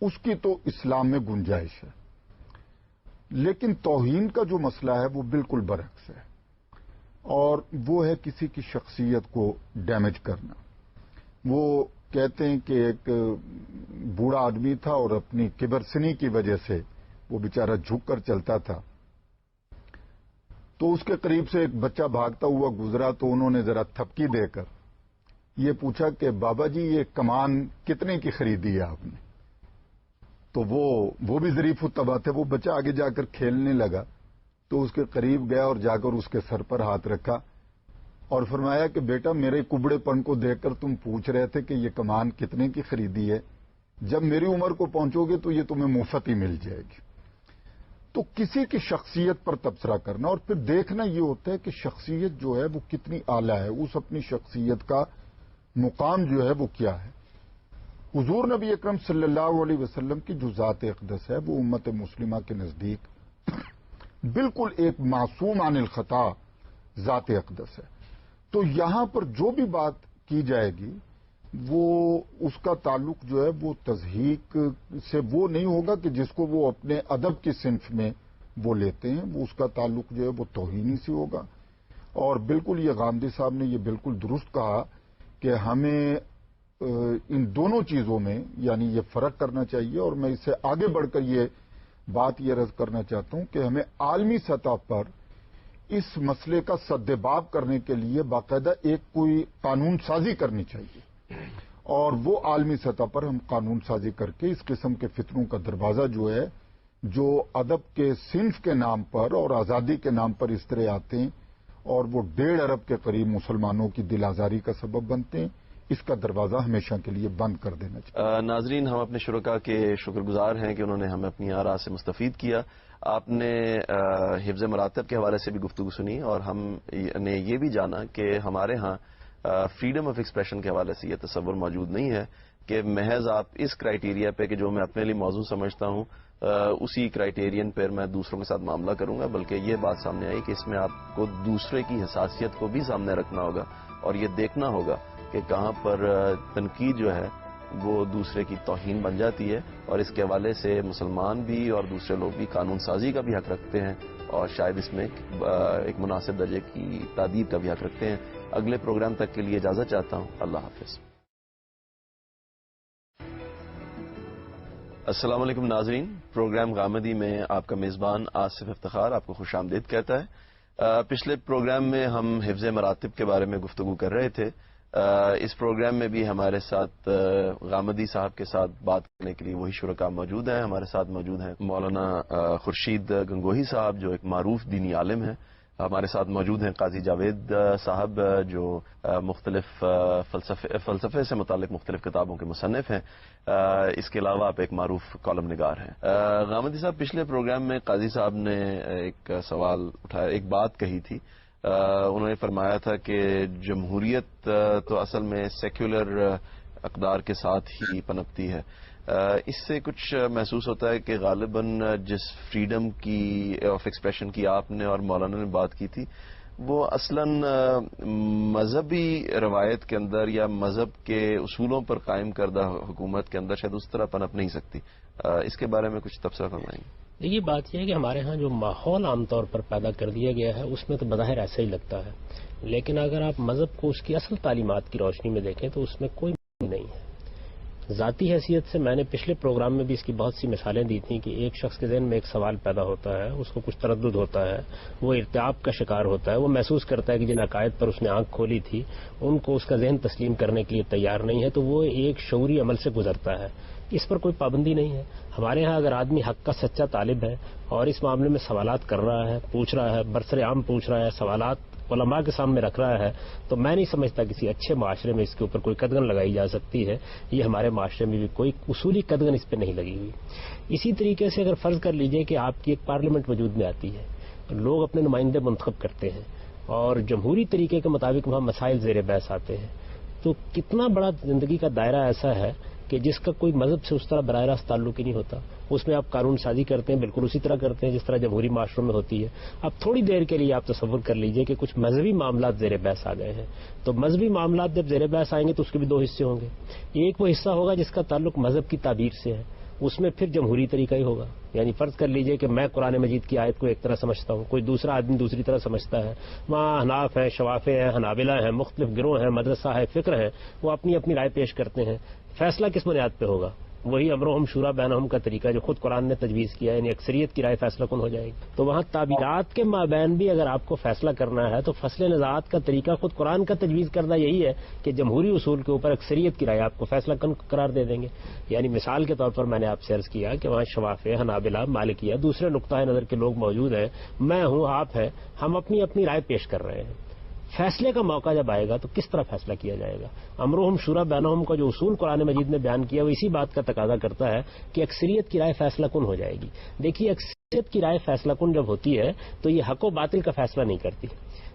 اس کی تو اسلام میں گنجائش ہے، لیکن توہین کا جو مسئلہ ہے وہ بالکل برعکس ہے، اور وہ ہے کسی کی شخصیت کو ڈیمیج کرنا۔ وہ کہتے ہیں کہ ایک بوڑھا آدمی تھا اور اپنی کبرسنی کی وجہ سے وہ بیچارہ جھک کر چلتا تھا، تو اس کے قریب سے ایک بچہ بھاگتا ہوا گزرا تو انہوں نے ذرا تھپکی دے کر یہ پوچھا کہ بابا جی یہ کمان کتنے کی خریدی ہے آپ نے؟ تو وہ بھی ظریف الطبع تھے، وہ بچہ آگے جا کر کھیلنے لگا تو اس کے قریب گیا اور جا کر اس کے سر پر ہاتھ رکھا اور فرمایا کہ بیٹا میرے کبڑے پن کو دیکھ کر تم پوچھ رہے تھے کہ یہ کمان کتنے کی خریدی ہے، جب میری عمر کو پہنچو گے تو یہ تمہیں مفت ہی مل جائے گی۔ تو کسی کی شخصیت پر تبصرہ کرنا اور پھر دیکھنا یہ ہوتا ہے کہ شخصیت جو ہے وہ کتنی اعلیٰ ہے، اس اپنی شخصیت کا مقام جو ہے وہ کیا ہے۔ حضور نبی اکرم صلی اللہ علیہ وسلم کی جو ذات اقدس ہے وہ امت مسلمہ کے نزدیک بالکل ایک معصوم عن الخطا ذات اقدس ہے۔ تو یہاں پر جو بھی بات کی جائے گی وہ اس کا تعلق جو ہے وہ تضحیق سے وہ نہیں ہوگا کہ جس کو وہ اپنے ادب کی صنف میں وہ لیتے ہیں، وہ اس کا تعلق جو ہے وہ توہینی سے ہوگا۔ اور بالکل یہ غامدی صاحب نے یہ بالکل درست کہا کہ ہمیں ان دونوں چیزوں میں یعنی یہ فرق کرنا چاہیے، اور میں اس سے آگے بڑھ کر یہ بات یہ عرض کرنا چاہتا ہوں کہ ہمیں عالمی سطح پر اس مسئلے کا سدباب کرنے کے لیے باقاعدہ ایک کوئی قانون سازی کرنی چاہیے، اور وہ عالمی سطح پر ہم قانون سازی کر کے اس قسم کے فتنوں کا دروازہ جو ہے جو ادب کے صنف کے نام پر اور آزادی کے نام پر اس طرح آتے ہیں اور وہ 1.5 ارب کے قریب مسلمانوں کی دل آزاری کا سبب بنتے ہیں، اس کا دروازہ ہمیشہ کے لیے بند کر دینا چاہیے۔ ناظرین، ہم اپنے شرکاء کے شکر گزار ہیں کہ انہوں نے ہمیں اپنی آراء سے مستفید کیا۔ آپ نے حفظ مراتب کے حوالے سے بھی گفتگو سنی، اور ہم نے یہ بھی جانا کہ ہمارے ہاں فریڈم آف ایکسپریشن کے حوالے سے یہ تصور موجود نہیں ہے کہ محض آپ اس کرائیٹیریا پہ کہ جو میں اپنے لیے موضوع سمجھتا ہوں اسی کرائیٹیرین پر میں دوسروں کے ساتھ معاملہ کروں گا، بلکہ یہ بات سامنے آئی کہ اس میں آپ کو دوسرے کی حساسیت کو بھی سامنے رکھنا ہوگا اور یہ دیکھنا ہوگا کہ کہاں پر تنقید جو ہے وہ دوسرے کی توہین بن جاتی ہے، اور اس کے حوالے سے مسلمان بھی اور دوسرے لوگ بھی قانون سازی کا بھی حق رکھتے ہیں، اور شاید اس میں ایک مناسب درجے کی تعدیب کا بھی حق رکھتے ہیں۔ اگلے پروگرام تک کے لیے اجازت چاہتا ہوں۔ اللہ حافظ۔ السلام علیکم ناظرین، پروگرام غامدی میں آپ کا میزبان آصف افتخار آپ کو خوش آمدید کہتا ہے۔ پچھلے پروگرام میں ہم حفظ مراتب کے بارے میں گفتگو کر رہے تھے۔ اس پروگرام میں بھی ہمارے ساتھ غامدی صاحب کے ساتھ بات کرنے کے لیے وہی شرکاء موجود ہیں۔ ہمارے ساتھ موجود ہیں مولانا خورشید گنگوہی صاحب جو ایک معروف دینی عالم ہیں، ہمارے ساتھ موجود ہیں قاضی جاوید صاحب جو مختلف فلسفے سے متعلق مختلف کتابوں کے مصنف ہیں، اس کے علاوہ آپ ایک معروف کالم نگار ہیں۔ غامدی صاحب، پچھلے پروگرام میں قاضی صاحب نے ایک سوال اٹھایا، ایک بات کہی تھی، انہوں نے فرمایا تھا کہ جمہوریت تو اصل میں سیکولر اقدار کے ساتھ ہی پنپتی ہے۔ اس سے کچھ محسوس ہوتا ہے کہ غالباً جس فریڈم کی آف ایکسپریشن کی آپ نے اور مولانا نے بات کی تھی وہ اصلاً مذہبی روایت کے اندر یا مذہب کے اصولوں پر قائم کردہ حکومت کے اندر شاید اس طرح پنپ نہیں سکتی۔ اس کے بارے میں کچھ تبصرہ فرمائیں گے؟ یہ بات یہ ہے کہ ہمارے ہاں جو ماحول عام طور پر پیدا کر دیا گیا ہے اس میں تو بظاہر ایسا ہی لگتا ہے، لیکن اگر آپ مذہب کو اس کی اصل تعلیمات کی روشنی میں دیکھیں تو اس میں کوئی نہیں ہے۔ ذاتی حیثیت سے میں نے پچھلے پروگرام میں بھی اس کی بہت سی مثالیں دی تھیں کہ ایک شخص کے ذہن میں ایک سوال پیدا ہوتا ہے، اس کو کچھ تردد ہوتا ہے، وہ ارتیاب کا شکار ہوتا ہے، وہ محسوس کرتا ہے کہ جن عقائد پر اس نے آنکھ کھولی تھی ان کو اس کا ذہن تسلیم کرنے کے لیے تیار نہیں ہے، تو وہ ایک شعوری عمل سے گزرتا ہے۔ اس پر کوئی پابندی نہیں ہے۔ ہمارے ہاں اگر آدمی حق کا سچا طالب ہے اور اس معاملے میں سوالات کر رہا ہے، پوچھ رہا ہے، برسر عام پوچھ رہا ہے، سوالات علماء کے سامنے رکھ رہا ہے، تو میں نہیں سمجھتا کسی اچھے معاشرے میں اس کے اوپر کوئی قدغن لگائی جا سکتی ہے۔ یہ ہمارے معاشرے میں بھی کوئی اصولی قدغن اس پہ نہیں لگی ہوئی۔ اسی طریقے سے اگر فرض کر لیجئے کہ آپ کی ایک پارلیمنٹ وجود میں آتی ہے، لوگ اپنے نمائندے منتخب کرتے ہیں اور جمہوری طریقے کے مطابق وہاں مسائل زیر بحث آتے ہیں، تو کتنا بڑا زندگی کا دائرہ ایسا ہے کہ جس کا کوئی مذہب سے اس طرح براہ راست تعلق ہی نہیں ہوتا، اس میں آپ قانون سازی کرتے ہیں بالکل اسی طرح کرتے ہیں جس طرح جمہوری معاشروں میں ہوتی ہے۔ اب تھوڑی دیر کے لیے آپ تصور کر لیجئے کہ کچھ مذہبی معاملات زیر بحث آ گئے ہیں، تو مذہبی معاملات جب زیر بحث آئیں گے تو اس کے بھی دو حصے ہوں گے۔ ایک وہ حصہ ہوگا جس کا تعلق مذہب کی تعبیر سے ہے، اس میں پھر جمہوری طریقہ ہی ہوگا. یعنی فرض کر لیجئے کہ میں قرآن مجید کی آیت کو ایک طرح سمجھتا ہوں, کوئی دوسرا آدمی دوسری طرح سمجھتا ہے, وہاں حناف ہیں, شوافے ہیں, حنابلہ ہیں, مختلف گروہ ہیں, مدرسہ ہے, فکر ہیں, وہ اپنی اپنی رائے پیش کرتے ہیں. فیصلہ کس بنیاد پہ ہوگا؟ وہی امرہم شورا بینہم کا طریقہ جو خود قرآن نے تجویز کیا ہے, یعنی اکثریت کی رائے فیصلہ کن ہو جائے گی. تو وہاں تعبیرات کے مابین بھی اگر آپ کو فیصلہ کرنا ہے تو فصل نزاعات کا طریقہ خود قرآن کا تجویز کردہ یہی ہے کہ جمہوری اصول کے اوپر اکثریت کی رائے آپ کو فیصلہ کن قرار دے دیں گے. یعنی مثال کے طور پر میں نے آپ سے عرض کیا کہ وہاں شوافے, حنابلہ, مالکیہ, دوسرے نقطۂ نظر کے لوگ موجود ہیں, میں ہوں, آپ ہیں, ہم اپنی اپنی رائے پیش کر رہے ہیں. فیصلے کا موقع جب آئے گا تو کس طرح فیصلہ کیا جائے گا؟ امرہم شورا بینہم کا جو اصول قرآن مجید نے بیان کیا وہ اسی بات کا تقاضا کرتا ہے کہ اکثریت کی رائے فیصلہ کن ہو جائے گی. دیکھیے, اکثریت کی رائے فیصلہ کن جب ہوتی ہے تو یہ حق و باطل کا فیصلہ نہیں کرتی.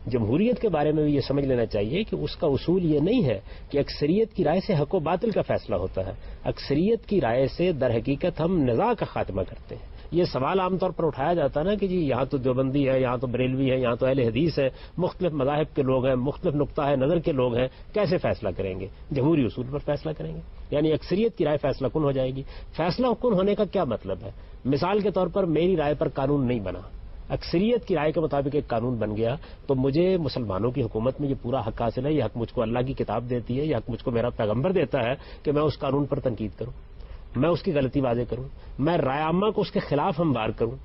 جمہوریت کے بارے میں بھی یہ سمجھ لینا چاہیے کہ اس کا اصول یہ نہیں ہے کہ اکثریت کی رائے سے حق و باطل کا فیصلہ ہوتا ہے. اکثریت کی رائے سے در حقیقت ہم نزاع کا خاتمہ کرتے ہیں. یہ سوال عام طور پر اٹھایا جاتا ہے نا کہ جی یہاں تو دیوبندی ہے, یہاں تو بریلوی ہے, یہاں تو اہل حدیث ہے, مختلف مذاہب کے لوگ ہیں, مختلف نقطۂ نظر کے لوگ ہیں, کیسے فیصلہ کریں گے؟ جمہوری اصول پر فیصلہ کریں گے. یعنی اکثریت کی رائے فیصلہ کن ہو جائے گی. فیصلہ کن ہونے کا کیا مطلب ہے؟ مثال کے طور پر میری رائے پر قانون نہیں بنا, اکثریت کی رائے کے مطابق ایک قانون بن گیا, تو مجھے مسلمانوں کی حکومت میں یہ پورا حق حاصل ہے, یہ حق مجھ کو اللہ کی کتاب دیتی ہے, یہ حق مجھ کو میرا پیغمبر دیتا ہے کہ میں اس قانون پر تنقید کروں, میں اس کی غلطی واضح کروں, میں رائے عامہ کو اس کے خلاف ہموار کروں,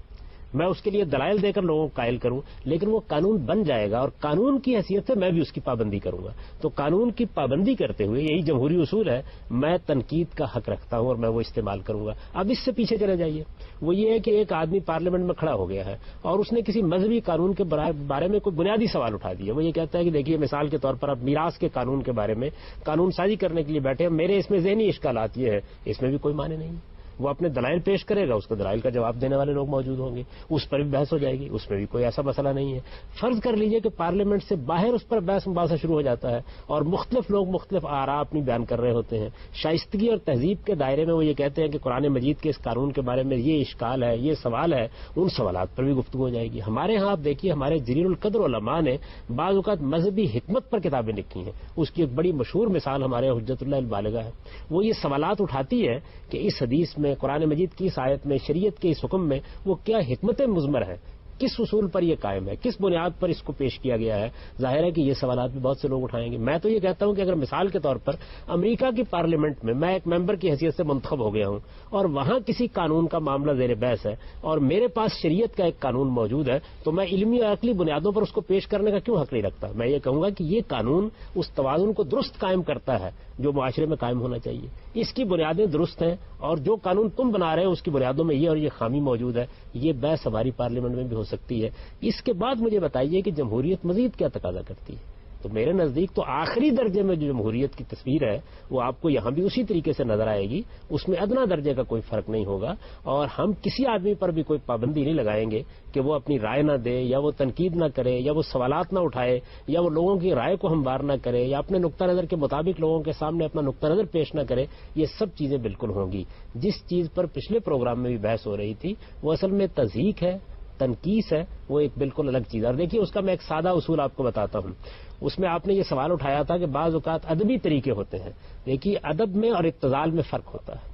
میں اس کے لیے دلائل دے کر لوگوں کو قائل کروں. لیکن وہ قانون بن جائے گا اور قانون کی حیثیت سے میں بھی اس کی پابندی کروں گا. تو قانون کی پابندی کرتے ہوئے یہی جمہوری اصول ہے, میں تنقید کا حق رکھتا ہوں اور میں وہ استعمال کروں گا. اب اس سے پیچھے چلے جائیے, وہ یہ ہے کہ ایک آدمی پارلیمنٹ میں کھڑا ہو گیا ہے اور اس نے کسی مذہبی قانون کے بارے میں کوئی بنیادی سوال اٹھا دیا. وہ یہ کہتا ہے کہ دیکھیے, مثال کے طور پر اب میراث کے قانون کے بارے میں قانون سازی کرنے کے لیے بیٹھے ہیں, میرے اس میں ذہنی اشکالات یہ ہے, اس میں بھی کوئی معنی نہیں. وہ اپنے دلائل پیش کرے گا, اس کو دلائل کا جواب دینے والے لوگ موجود ہوں گے, اس پر بھی بحث ہو جائے گی, اس میں بھی کوئی ایسا مسئلہ نہیں ہے. فرض کر لیجئے کہ پارلیمنٹ سے باہر اس پر بحث مباحثہ شروع ہو جاتا ہے اور مختلف لوگ مختلف آراء اپنی بیان کر رہے ہوتے ہیں. شائستگی اور تہذیب کے دائرے میں وہ یہ کہتے ہیں کہ قرآن مجید کے اس قانون کے بارے میں یہ اشکال ہے, یہ سوال ہے, ان سوالات پر بھی گفتگو ہو جائے گی. ہمارے ہاں آپ دیکھیے, ہمارے جلیل القدر علماء نے بعض اوقات مذہبی حکمت پر کتابیں لکھی ہیں. اس کی ایک بڑی مشہور مثال ہمارے حجت اللہ البالغہ ہے. وہ یہ سوالات اٹھاتی ہے کہ اس حدیث میں, قرآن مجید کی اس آیت میں, شریعت کے اس حکم میں وہ کیا حکمت مضمر ہے, کس اصول پر یہ قائم ہے, کس بنیاد پر اس کو پیش کیا گیا ہے. ظاہر ہے کہ یہ سوالات بھی بہت سے لوگ اٹھائیں گے. میں تو یہ کہتا ہوں کہ اگر مثال کے طور پر امریکہ کی پارلیمنٹ میں ایک ممبر کی حیثیت سے منتخب ہو گیا ہوں اور وہاں کسی قانون کا معاملہ زیر بحث ہے اور میرے پاس شریعت کا ایک قانون موجود ہے, تو میں علمی اور عقلی بنیادوں پر اس کو پیش کرنے کا کیوں حق نہیں رکھتا؟ میں یہ کہوں گا کہ یہ قانون اس توازن کو درست قائم کرتا ہے جو معاشرے میں قائم ہونا چاہیے. اس کی بنیادیں درست ہیں اور جو قانون تم بنا رہے ہیں اس کی بنیادوں میں یہ اور یہ خامی موجود ہے. یہ بحث ہماری پارلیمنٹ میں بھی ہو سکتی ہے. اس کے بعد مجھے بتائیے کہ جمہوریت مزید کیا تقاضا کرتی ہے. تو میرے نزدیک تو آخری درجے میں جو جمہوریت کی تصویر ہے وہ آپ کو یہاں بھی اسی طریقے سے نظر آئے گی. اس میں ادنا درجے کا کوئی فرق نہیں ہوگا اور ہم کسی آدمی پر بھی کوئی پابندی نہیں لگائیں گے کہ وہ اپنی رائے نہ دے یا وہ تنقید نہ کرے یا وہ سوالات نہ اٹھائے یا وہ لوگوں کی رائے کو ہموار نہ کرے یا اپنے نقطہ نظر کے مطابق لوگوں کے سامنے اپنا نقطہ نظر پیش نہ کرے. یہ سب چیزیں بالکل ہوں گی. جس چیز پر پچھلے پروگرام میں بھی بحث ہو رہی تھی وہ اصل میں تضحیک ہے, تنقیص ہے, وہ ایک بالکل الگ چیز ہے. اور دیکھیے, اس کا میں ایک سادہ اصول آپ کو بتاتا ہوں. اس میں آپ نے یہ سوال اٹھایا تھا کہ بعض اوقات ادبی طریقے ہوتے ہیں. دیکھیے, ادب میں اور ابتذال میں فرق ہوتا ہے.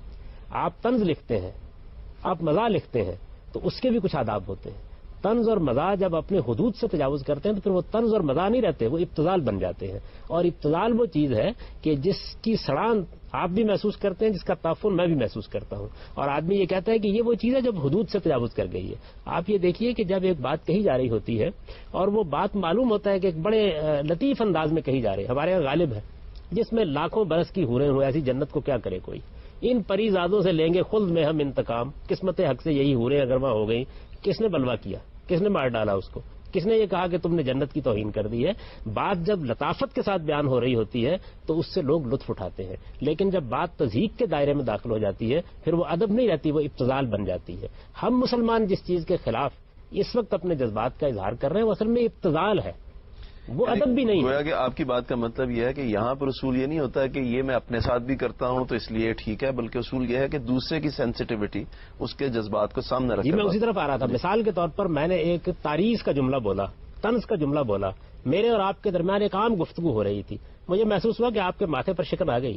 آپ طنز لکھتے ہیں, آپ مزاح لکھتے ہیں, تو اس کے بھی کچھ آداب ہوتے ہیں. طنز اور مزاح جب اپنے حدود سے تجاوز کرتے ہیں تو پھر وہ طنز اور مزاح نہیں رہتے, وہ ابتذال بن جاتے ہیں. اور ابتذال وہ چیز ہے کہ جس کی سڑان آپ بھی محسوس کرتے ہیں, جس کا تعفن میں بھی محسوس کرتا ہوں, اور آدمی یہ کہتا ہے کہ یہ وہ چیز ہے جب حدود سے تجاوز کر گئی ہے. آپ یہ دیکھیے کہ جب ایک بات کہی جا رہی ہوتی ہے اور وہ بات معلوم ہوتا ہے کہ ایک بڑے لطیف انداز میں کہی جا رہی ہے, ہمارے یہاں غالب ہے جس میں لاکھوں برس کی حوریں ہوں, ایسی جنت کو کیا کرے کوئی, ان پری زادوں سے لیں گے خلد میں ہم انتقام, قسمت حق سے یہی حوریں اگر وہاں ہو گئی. کس نے بلوا کیا, کس نے مار ڈالا اس کو, کس نے یہ کہا کہ تم نے جنت کی توہین کر دی ہے. بات جب لطافت کے ساتھ بیان ہو رہی ہوتی ہے تو اس سے لوگ لطف اٹھاتے ہیں, لیکن جب بات تضحیک کے دائرے میں داخل ہو جاتی ہے پھر وہ ادب نہیں رہتی, وہ ابتذال بن جاتی ہے. ہم مسلمان جس چیز کے خلاف اس وقت اپنے جذبات کا اظہار کر رہے ہیں وہ اصل میں ابتذال ہے, وہ ادب بھی نہیں ہے. کہ آپ کی بات کا مطلب یہ ہے کہ یہاں پر اصول یہ نہیں ہوتا ہے کہ یہ میں اپنے ساتھ بھی کرتا ہوں تو اس لیے ٹھیک ہے, بلکہ اصول یہ ہے کہ دوسرے کی سینسٹیوٹی, اس کے جذبات کو سامنے رکھنا. میں اسی طرف آ رہا تھا. مثال کے طور پر میں نے ایک تعریض کا جملہ بولا, طنز کا جملہ بولا, میرے اور آپ کے درمیان ایک عام گفتگو ہو رہی تھی. مجھے محسوس ہوا کہ آپ کے ماتھے پر شکن آ گئی,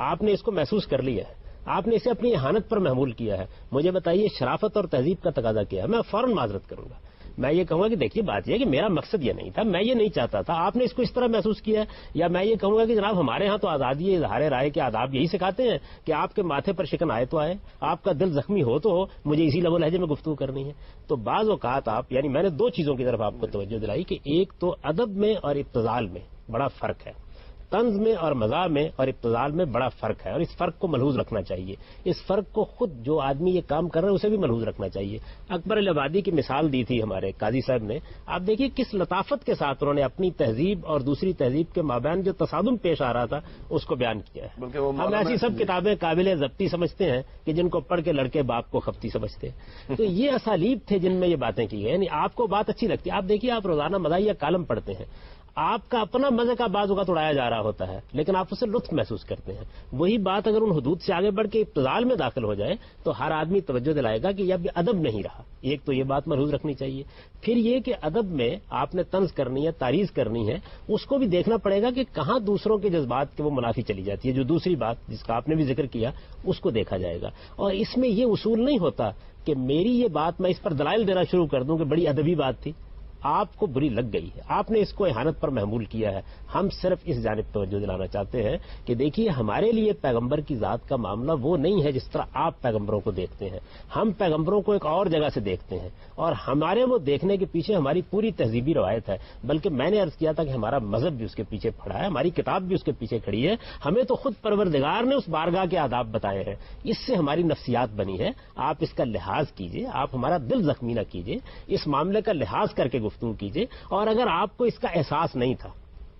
آپ نے اس کو محسوس کر لیا ہے. آپ نے اسے اپنی اہانت پر محمول کیا ہے. مجھے بتائیے شرافت اور تہذیب کا تقاضا کیا ہے؟ میں فوراً معذرت کروں گا. میں یہ کہوں گا کہ دیکھیے بات یہ ہے کہ میرا مقصد یہ نہیں تھا, میں یہ نہیں چاہتا تھا, آپ نے اس کو اس طرح محسوس کیا ہے. یا میں یہ کہوں گا کہ جناب ہمارے ہاں تو آزادی اظہار رائے کے آداب یہی سکھاتے ہیں کہ آپ کے ماتھے پر شکن آئے تو آئے, آپ کا دل زخمی ہو تو ہو, مجھے اسی لب و لہجے میں گفتگو کرنی ہے. تو بعض اوقات آپ یعنی میں نے دو چیزوں کی طرف آپ کو توجہ دلائی کہ ایک تو ادب میں اور ابتذال میں بڑا فرق ہے, طنز میں اور مزاح میں اور ابتذال میں بڑا فرق ہے, اور اس فرق کو ملحوظ رکھنا چاہیے. اس فرق کو خود جو آدمی یہ کام کر رہے ہیں اسے بھی ملحوظ رکھنا چاہیے. اکبر العبادی کی مثال دی تھی ہمارے قاضی صاحب نے, آپ دیکھیے کس لطافت کے ساتھ انہوں نے اپنی تہذیب اور دوسری تہذیب کے مابین جو تصادم پیش آ رہا تھا اس کو بیان کیا ہے. ہم ایسی سب کتابیں قابل ضبطی سمجھتے ہیں کہ جن کو پڑھ کے لڑکے باپ کو خفتی سمجھتے ہیں. تو یہ اسالیب تھے جن میں یہ باتیں کی گئی. یعنی آپ کو بات اچھی لگتی ہے, آپ دیکھیے آپ روزانہ مزاحیہ کالم پڑھتے ہیں, آپ کا اپنا مزے کا بعض اوقات اڑایا جا رہا ہوتا ہے لیکن آپ اسے لطف محسوس کرتے ہیں. وہی بات اگر ان حدود سے آگے بڑھ کے ابتذال میں داخل ہو جائے تو ہر آدمی توجہ دلائے گا کہ یہ اب ادب نہیں رہا. ایک تو یہ بات ملحوظ رکھنی چاہیے. پھر یہ کہ ادب میں آپ نے طنز کرنی ہے, تعریض کرنی ہے, اس کو بھی دیکھنا پڑے گا کہ کہاں دوسروں کے جذبات کے وہ منافی چلی جاتی ہے. جو دوسری بات جس کا آپ نے بھی ذکر کیا اس کو دیکھا جائے گا. اور اس میں یہ اصول نہیں ہوتا کہ میری یہ بات میں اس پر دلائل دینا شروع کر دوں کہ بڑی ادبی بات تھی, آپ کو بری لگ گئی ہے, آپ نے اس کو اہانت پر محمول کیا ہے. ہم صرف اس جانب توجہ دلانا چاہتے ہیں کہ دیکھیے ہمارے لیے پیغمبر کی ذات کا معاملہ وہ نہیں ہے جس طرح آپ پیغمبروں کو دیکھتے ہیں. ہم پیغمبروں کو ایک اور جگہ سے دیکھتے ہیں اور ہمارے وہ دیکھنے کے پیچھے ہماری پوری تہذیبی روایت ہے. بلکہ میں نے عرض کیا تھا کہ ہمارا مذہب بھی اس کے پیچھے پڑا ہے, ہماری کتاب بھی اس کے پیچھے کھڑی ہے. ہمیں تو خود پروردگار نے اس بارگاہ کے آداب بتائے ہیں, اس سے ہماری نفسیات بنی ہے. آپ اس کا لحاظ کیجئے, آپ ہمارا دل زخمی نہ کیجئے, اس معاملے کا لحاظ کر کے گفتگو کیجئے. اور اگر آپ کو اس کا احساس نہیں تھا,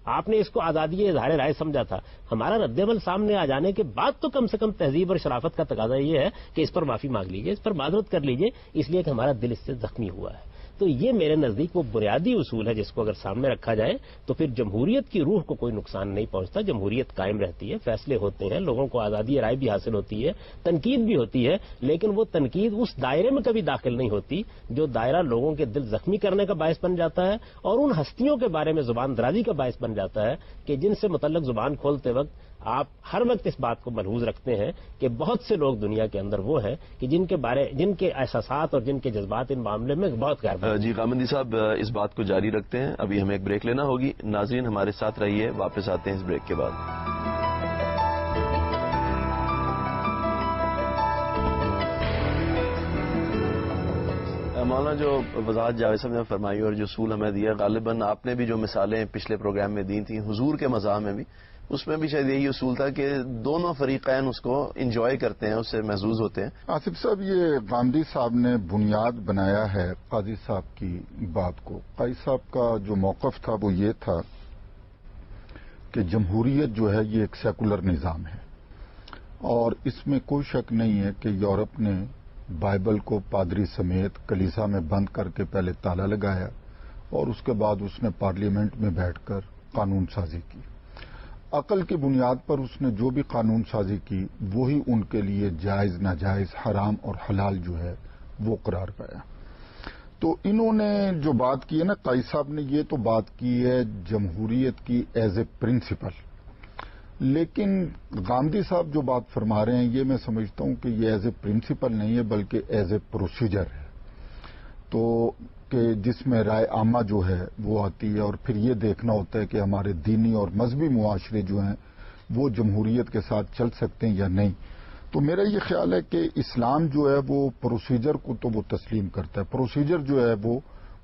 آپ نے اس کو آزادی اظہار رائے سمجھا تھا, ہمارا رد عمل سامنے آ جانے کے بعد تو کم سے کم تہذیب اور شرافت کا تقاضا یہ ہے کہ اس پر معافی مانگ لیجئے, اس پر معذرت کر لیجئے, اس لیے کہ ہمارا دل اس سے زخمی ہوا ہے. تو یہ میرے نزدیک وہ بنیادی اصول ہے جس کو اگر سامنے رکھا جائے تو پھر جمہوریت کی روح کو کوئی نقصان نہیں پہنچتا. جمہوریت قائم رہتی ہے, فیصلے ہوتے ہیں, لوگوں کو آزادی رائے بھی حاصل ہوتی ہے, تنقید بھی ہوتی ہے, لیکن وہ تنقید اس دائرے میں کبھی داخل نہیں ہوتی جو دائرہ لوگوں کے دل زخمی کرنے کا باعث بن جاتا ہے اور ان ہستیوں کے بارے میں زبان درازی کا باعث بن جاتا ہے کہ جن سے متعلق زبان کھولتے وقت آپ ہر وقت اس بات کو ملحوظ رکھتے ہیں کہ بہت سے لوگ دنیا کے اندر وہ ہیں کہ جن کے احساسات اور جن کے جذبات ان معاملے میں بہت غیر. جی غامدی صاحب اس بات کو جاری رکھتے ہیں, ابھی ہمیں ایک بریک لینا ہوگی. ناظرین ہمارے ساتھ رہیے, واپس آتے ہیں اس بریک کے بعد. مولانا جو وضاحت جاوید صاحب نے فرمائی اور جو اصول ہمیں دیا, غالباً آپ نے بھی جو مثالیں پچھلے پروگرام میں دی تھیں حضور کے مزاح میں بھی, اس میں بھی شاید یہی اصول تھا کہ دونوں فریقین اس کو انجوائے کرتے ہیں, اس سے محظوظ ہوتے ہیں. آصف صاحب, یہ غامدی صاحب نے بنیاد بنایا ہے قاضی صاحب کی بات کو. قاضی صاحب کا جو موقف تھا وہ یہ تھا کہ جمہوریت جو ہے یہ ایک سیکولر نظام ہے اور اس میں کوئی شک نہیں ہے کہ یورپ نے بائبل کو پادری سمیت کلیسا میں بند کر کے پہلے تالا لگایا اور اس کے بعد اس نے پارلیمنٹ میں بیٹھ کر قانون سازی کی. عقل کی بنیاد پر اس نے جو بھی قانون سازی کی وہی ان کے لیے جائز ناجائز حرام اور حلال جو ہے وہ قرار پایا. تو انہوں نے جو بات کی ہے نا, قاضی صاحب نے یہ تو بات کی ہے جمہوریت کی ایز اے پرنسپل, لیکن غامدی صاحب جو بات فرما رہے ہیں یہ میں سمجھتا ہوں کہ یہ ایز اے پرنسپل نہیں ہے بلکہ ایز اے پروسیجر ہے. تو کہ جس میں رائے عامہ جو ہے وہ آتی ہے اور پھر یہ دیکھنا ہوتا ہے کہ ہمارے دینی اور مذہبی معاشرے جو ہیں وہ جمہوریت کے ساتھ چل سکتے ہیں یا نہیں. تو میرا یہ خیال ہے کہ اسلام جو ہے وہ پروسیجر کو تو وہ تسلیم کرتا ہے. پروسیجر جو ہے وہ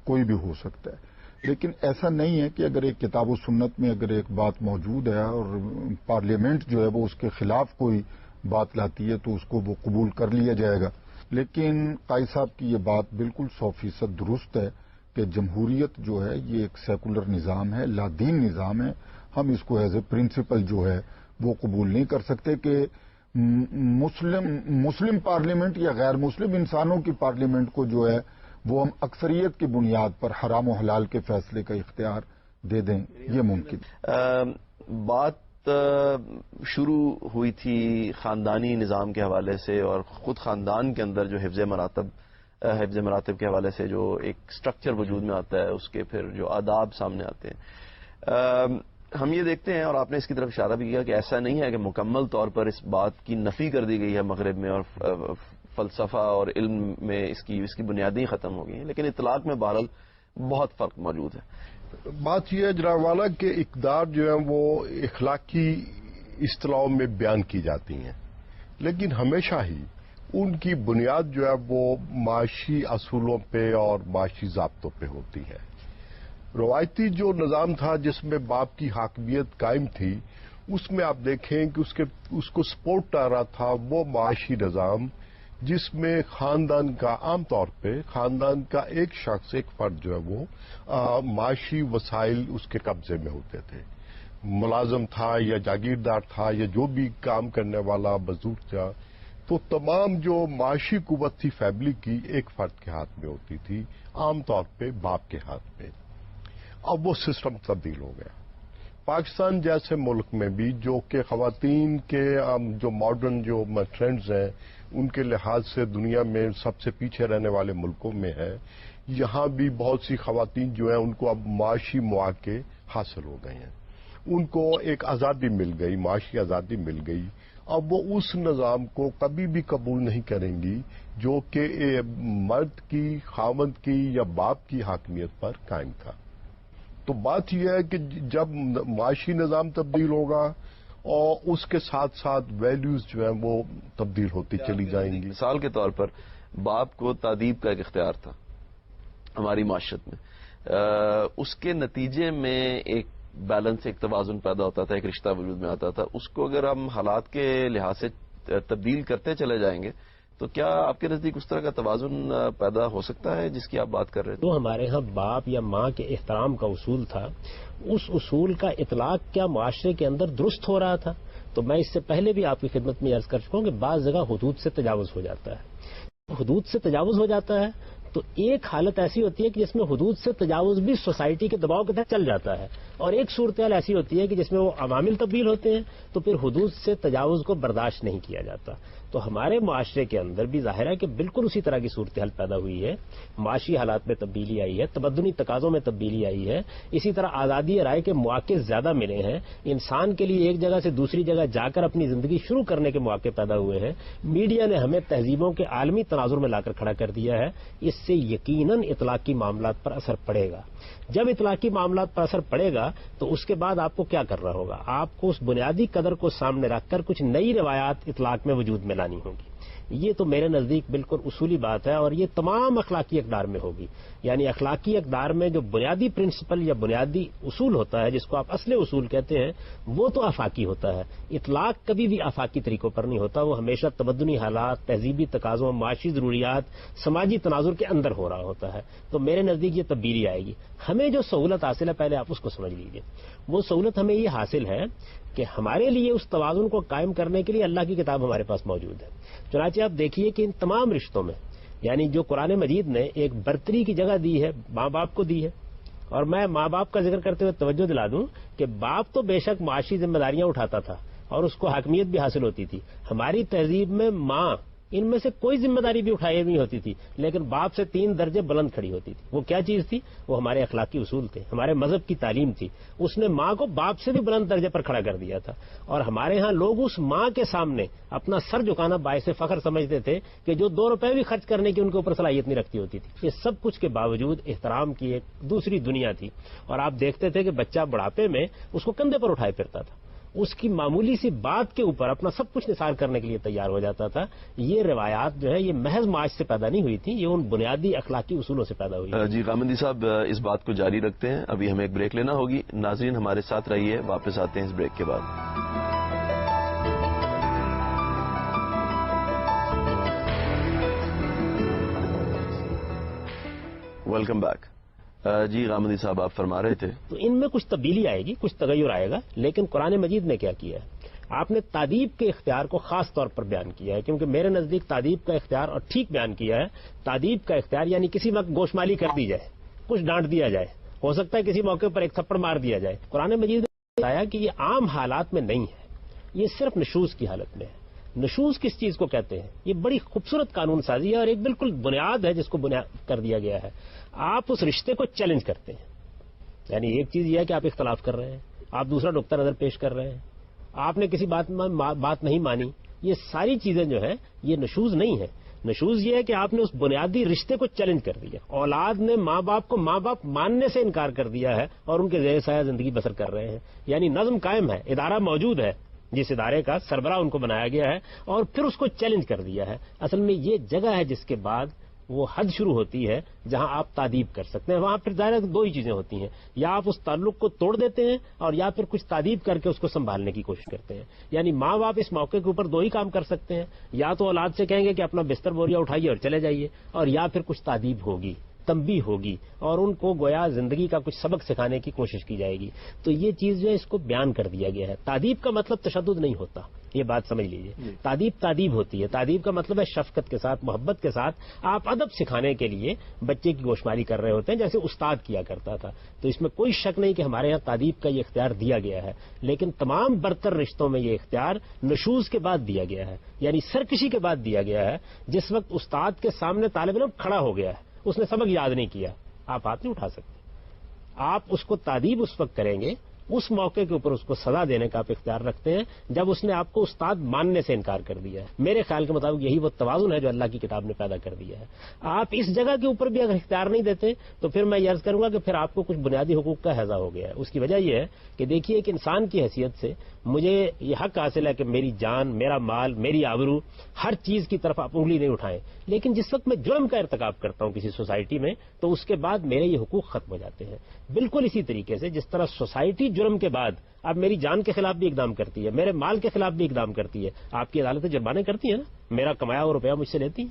کوئی بھی ہو سکتا ہے, لیکن ایسا نہیں ہے کہ اگر ایک کتاب و سنت میں اگر ایک بات موجود ہے اور پارلیمنٹ جو ہے وہ اس کے خلاف کوئی بات لاتی ہے تو اس کو وہ قبول کر لیا جائے گا. لیکن قاضی صاحب کی یہ بات بالکل 100% درست ہے کہ جمہوریت جو ہے یہ ایک سیکولر نظام ہے, لا دین نظام ہے. ہم اس کو ایز اے پرنسپل جو ہے وہ قبول نہیں کر سکتے کہ مسلم پارلیمنٹ یا غیر مسلم انسانوں کی پارلیمنٹ کو جو ہے وہ ہم اکثریت کی بنیاد پر حرام و حلال کے فیصلے کا اختیار دے دیں, یہ ممکن. بات شروع ہوئی تھی خاندانی نظام کے حوالے سے اور خود خاندان کے اندر جو حفظ مراتب کے حوالے سے جو ایک سٹرکچر وجود میں آتا ہے اس کے پھر جو آداب سامنے آتے ہیں. ہم یہ دیکھتے ہیں، اور آپ نے اس کی طرف اشارہ بھی کیا، کہ ایسا نہیں ہے کہ مکمل طور پر اس بات کی نفی کر دی گئی ہے مغرب میں، اور فلسفہ اور علم میں اس کی بنیادیں ختم ہو گئی ہیں، لیکن اطلاق میں بہرحال بہت فرق موجود ہے۔ بات یہ ہے جناب والا کہ اقدار جو ہے وہ اخلاقی اصطلاحوں میں بیان کی جاتی ہیں، لیکن ہمیشہ ہی ان کی بنیاد جو ہے وہ معاشی اصولوں پہ اور معاشی ضابطوں پہ ہوتی ہے۔ روایتی جو نظام تھا جس میں باپ کی حاکمیت قائم تھی، اس میں آپ دیکھیں کہ اس کو سپورٹ کر رہا تھا وہ معاشی نظام جس میں خاندان کا، عام طور پہ خاندان کا ایک شخص، ایک فرد جو ہے وہ معاشی وسائل اس کے قبضے میں ہوتے تھے۔ ملازم تھا یا جاگیردار تھا یا جو بھی کام کرنے والا مزدور تھا، تو تمام جو معاشی قوت تھی فیملی کی ایک فرد کے ہاتھ میں ہوتی تھی، عام طور پہ باپ کے ہاتھ میں۔ اب وہ سسٹم تبدیل ہو گیا۔ پاکستان جیسے ملک میں بھی، جو کہ خواتین کے جو ماڈرن جو ٹرینڈز ہیں ان کے لحاظ سے دنیا میں سب سے پیچھے رہنے والے ملکوں میں ہے، یہاں بھی بہت سی خواتین جو ہیں ان کو اب معاشی مواقع حاصل ہو گئے ہیں، ان کو ایک آزادی مل گئی، معاشی آزادی مل گئی۔ اب وہ اس نظام کو کبھی بھی قبول نہیں کریں گی جو کہ مرد کی، خاوند کی یا باپ کی حاکمیت پر قائم تھا۔ تو بات یہ ہے کہ جب معاشی نظام تبدیل ہوگا اور اس کے ساتھ ساتھ ویلیوز جو ہیں وہ تبدیل ہوتی چلی جائیں گی۔ مثال کے طور پر باپ کو تادیب کا ایک اختیار تھا ہماری معاشرت میں، اس کے نتیجے میں ایک بیلنس، ایک توازن پیدا ہوتا تھا، ایک رشتہ وجود میں آتا تھا۔ اس کو اگر ہم حالات کے لحاظ سے تبدیل کرتے چلے جائیں گے تو کیا آپ کے نزدیک اس طرح کا توازن پیدا ہو سکتا ہے جس کی آپ بات کر رہے تھے؟ تو ہمارے ہاں باپ یا ماں کے احترام کا اصول تھا، اس اصول کا اطلاق کیا معاشرے کے اندر درست ہو رہا تھا؟ تو میں اس سے پہلے بھی آپ کی خدمت میں عرض کر چکا ہوں کہ بعض جگہ حدود سے تجاوز ہو جاتا ہے۔ حدود سے تجاوز ہو جاتا ہے تو ایک حالت ایسی ہوتی ہے کہ جس میں حدود سے تجاوز بھی سوسائٹی کے دباؤ کے تحت چل جاتا ہے، اور ایک صورتحال ایسی ہوتی ہے کہ جس میں وہ عوامل تبدیل ہوتے ہیں تو پھر حدود سے تجاوز کو برداشت نہیں کیا جاتا۔ تو ہمارے معاشرے کے اندر بھی ظاہر ہے کہ بالکل اسی طرح کی صورتحال پیدا ہوئی ہے، معاشی حالات میں تبدیلی آئی ہے، تمدنی تقاضوں میں تبدیلی آئی ہے، اسی طرح آزادی رائے کے مواقع زیادہ ملے ہیں، انسان کے لیے ایک جگہ سے دوسری جگہ جا کر اپنی زندگی شروع کرنے کے مواقع پیدا ہوئے ہیں۔ میڈیا نے ہمیں تہذیبوں کے عالمی تناظر میں لا کر کھڑا کر دیا ہے، اس سے یقیناً اطلاقی معاملات پر اثر پڑے گا۔ جب اطلاقی معاملات پر اثر پڑے گا تو اس کے بعد آپ کو کیا کرنا ہوگا؟ آپ کو اس بنیادی قدر کو سامنے رکھ کر کچھ نئی روایات اطلاق میں وجود میں لانی ہوگی۔ یہ تو میرے نزدیک بالکل اصولی بات ہے، اور یہ تمام اخلاقی اقدار میں ہوگی۔ یعنی اخلاقی اقدار میں جو بنیادی پرنسپل یا بنیادی اصول ہوتا ہے، جس کو آپ اصل اصول کہتے ہیں، وہ تو آفاقی ہوتا ہے۔ اطلاق کبھی بھی آفاقی طریقوں پر نہیں ہوتا، وہ ہمیشہ تمدنی حالات، تہذیبی تقاضوں، معاشی ضروریات، سماجی تناظر کے اندر ہو رہا ہوتا ہے۔ تو میرے نزدیک یہ تبدیلی آئے گی۔ ہمیں جو سہولت حاصل ہے پہلے آپ اس کو سمجھ لیجیے۔ وہ سہولت ہمیں یہ حاصل ہے کہ ہمارے لیے اس توازن کو قائم کرنے کے لیے اللہ کی کتاب ہمارے پاس موجود ہے۔ چنانچہ آپ دیکھیے کہ ان تمام رشتوں میں، یعنی جو قرآن مجید نے ایک برتری کی جگہ دی ہے، ماں باپ کو دی ہے۔ اور میں ماں باپ کا ذکر کرتے ہوئے توجہ دلا دوں کہ باپ تو بے شک معاشی ذمہ داریاں اٹھاتا تھا اور اس کو حاکمیت بھی حاصل ہوتی تھی۔ ہماری تہذیب میں ماں ان میں سے کوئی ذمہ داری بھی اٹھائی نہیں ہوتی تھی، لیکن باپ سے 3 درجے بلند کھڑی ہوتی تھی۔ وہ کیا چیز تھی؟ وہ ہمارے اخلاقی اصول تھے، ہمارے مذہب کی تعلیم تھی۔ اس نے ماں کو باپ سے بھی بلند درجے پر کھڑا کر دیا تھا، اور ہمارے ہاں لوگ اس ماں کے سامنے اپنا سر جھکانا باعث فخر سمجھتے تھے کہ جو 2 روپے بھی خرچ کرنے کی ان کے اوپر صلاحیت نہیں رکھتی ہوتی تھی۔ یہ سب کچھ کے باوجود احترام کی ایک دوسری دنیا تھی، اور آپ دیکھتے تھے کہ بچہ بڑھاپے میں اس کو کندھے پر اٹھائے پھرتا تھا، اس کی معمولی سی بات کے اوپر اپنا سب کچھ نثار کرنے کے لیے تیار ہو جاتا تھا۔ یہ روایات جو ہے یہ محض معاش سے پیدا نہیں ہوئی تھی، یہ ان بنیادی اخلاقی اصولوں سے پیدا ہوئی۔ جی غامدی صاحب، اس بات کو جاری رکھتے ہیں، ابھی ہمیں ایک بریک لینا ہوگی۔ ناظرین ہمارے ساتھ رہیے، واپس آتے ہیں اس بریک کے بعد۔ Welcome back. جی غامدی صاحب، آپ فرما رہے تھے تو ان میں کچھ تبدیلی آئے گی، کچھ تغیر آئے گا، لیکن قرآن مجید نے کیا کیا ہے؟ آپ نے تادیب کے اختیار کو خاص طور پر بیان کیا ہے، کیونکہ میرے نزدیک تادیب کا اختیار، اور ٹھیک بیان کیا ہے، تادیب کا اختیار یعنی کسی وقت گوشمالی کر دی جائے، کچھ ڈانٹ دیا جائے، ہو سکتا ہے کسی موقع پر ایک تھپڑ مار دیا جائے۔ قرآن مجید نے بتایا کہ یہ عام حالات میں نہیں ہے، یہ صرف نشوز کی حالت میں ہے۔ نشوز کس چیز کو کہتے ہیں؟ یہ بڑی خوبصورت قانون سازی ہے اور ایک بالکل بنیاد ہے جس کو بنیاد کر دیا گیا ہے۔ آپ اس رشتے کو چیلنج کرتے ہیں، یعنی ایک چیز یہ ہے کہ آپ اختلاف کر رہے ہیں، آپ دوسرا نقطہ نظر پیش کر رہے ہیں، آپ نے کسی بات نہیں مانی. یہ ساری چیزیں جو ہیں یہ نشوز نہیں ہے. نشوز یہ ہے کہ آپ نے اس بنیادی رشتے کو چیلنج کر دیا. اولاد نے ماں باپ کو ماں باپ ماننے سے انکار کر دیا ہے اور ان کے زیر سایہ زندگی بسر کر رہے ہیں. یعنی نظم قائم ہے، ادارہ موجود ہے جس ادارے کا سربراہ ان کو بنایا گیا ہے، اور پھر اس کو چیلنج کر دیا ہے. اصل میں یہ جگہ ہے جس کے بعد وہ حد شروع ہوتی ہے جہاں آپ تعدیب کر سکتے ہیں. وہاں پھر ظاہر دو ہی چیزیں ہوتی ہیں، یا آپ اس تعلق کو توڑ دیتے ہیں اور یا پھر کچھ تعدیب کر کے اس کو سنبھالنے کی کوشش کرتے ہیں. یعنی ماں باپ اس موقع کے اوپر دو ہی کام کر سکتے ہیں، یا تو اولاد سے کہیں گے کہ اپنا بستر بوریا اٹھائیے اور چلے جائیے، اور یا پھر کچھ تعدیب ہوگی، تنبیہ ہوگی، اور ان کو گویا زندگی کا کچھ سبق سکھانے کی کوشش کی جائے گی. تو یہ چیز جو ہے اس کو بیان کر دیا گیا ہے. تعدیب کا مطلب تشدد نہیں ہوتا، یہ بات سمجھ لیجئے. تعدیب ہوتی ہے. تعدیب کا مطلب ہے شفقت کے ساتھ، محبت کے ساتھ آپ ادب سکھانے کے لیے بچے کی گوشماری کر رہے ہوتے ہیں، جیسے استاد کیا کرتا تھا. تو اس میں کوئی شک نہیں کہ ہمارے یہاں تعدیب کا یہ اختیار دیا گیا ہے، لیکن تمام برتر رشتوں میں یہ اختیار نشوز کے بعد دیا گیا ہے، یعنی سرکشی کے بعد دیا گیا ہے. جس وقت استاد کے سامنے طالب علم کھڑا ہو گیا ہے، اس نے سبق یاد نہیں کیا، آپ ہاتھ نہیں اٹھا سکتے. آپ اس کو تعدیب اس وقت کریں گے، اس موقع کے اوپر اس کو سزا دینے کا آپ اختیار رکھتے ہیں جب اس نے آپ کو استاد ماننے سے انکار کر دیا ہے. میرے خیال کے مطابق یہی وہ توازن ہے جو اللہ کی کتاب نے پیدا کر دیا ہے. آپ اس جگہ کے اوپر بھی اگر اختیار نہیں دیتے تو پھر میں یہ عرض کروں گا کہ پھر آپ کو کچھ بنیادی حقوق کا ہیضہ ہو گیا ہے. اس کی وجہ یہ ہے کہ دیکھیے ایک انسان کی حیثیت سے مجھے یہ حق حاصل ہے کہ میری جان، میرا مال، میری آبرو، ہر چیز کی طرف آپ انگلی نہیں اٹھائیں. لیکن جس وقت میں جرم کا ارتکاب کرتا ہوں کسی سوسائٹی میں تو اس کے بعد میرے یہ حقوق ختم ہو جاتے ہیں. بالکل اسی طریقے سے جس طرح سوسائٹی جرم کے بعد اب میری جان کے خلاف بھی اقدام کرتی ہے، میرے مال کے خلاف بھی اقدام کرتی ہے. آپ کی عدالتیں جرمانے کرتی ہیں نا، میرا کمایا ہوا روپیہ مجھ سے لیتی ہیں،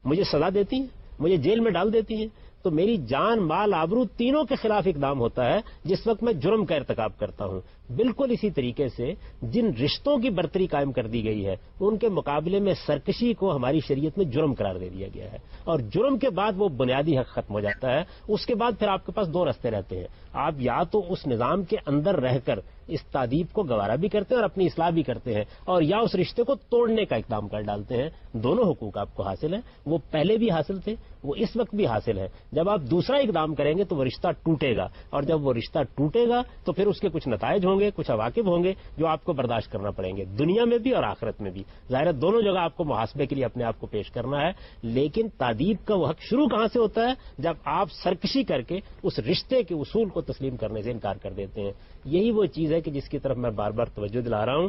مجھے سزا دیتی ہیں، مجھے جیل میں ڈال دیتی ہیں. تو میری جان، مال، آبرو تینوں کے خلاف اقدام ہوتا ہے جس وقت میں جرم کا ارتکاب کرتا ہوں. بالکل اسی طریقے سے جن رشتوں کی برتری قائم کر دی گئی ہے ان کے مقابلے میں سرکشی کو ہماری شریعت میں جرم قرار دے دیا گیا ہے، اور جرم کے بعد وہ بنیادی حق ختم ہو جاتا ہے. اس کے بعد پھر آپ کے پاس دو راستے رہتے ہیں. آپ یا تو اس نظام کے اندر رہ کر اس تعدیب کو گوارا بھی کرتے ہیں اور اپنی اصلاح بھی کرتے ہیں، اور یا اس رشتے کو توڑنے کا اقدام کر ڈالتے ہیں. دونوں حقوق آپ کو حاصل ہیں، وہ پہلے بھی حاصل تھے، وہ اس وقت بھی حاصل ہے. جب آپ دوسرا اقدام کریں گے تو وہ رشتہ ٹوٹے گا، اور جب وہ رشتہ ٹوٹے گا تو پھر اس کے کچھ نتائج ہوں گے، کچھ عواقب ہوں گے جو آپ کو برداشت کرنا پڑیں گے، دنیا میں بھی اور آخرت میں بھی. ظاہر دونوں جگہ آپ کو محاسبے کے لیے اپنے آپ کو پیش کرنا ہے. لیکن تعدیب کا وہ حق شروع کہاں سے ہوتا ہے؟ جب آپ سرکشی کر کے اس رشتے کے اصول کو تسلیم کرنے سے انکار کر دیتے ہیں. یہی وہ چیز ہے کہ جس کی طرف میں بار بار توجہ دلا رہا ہوں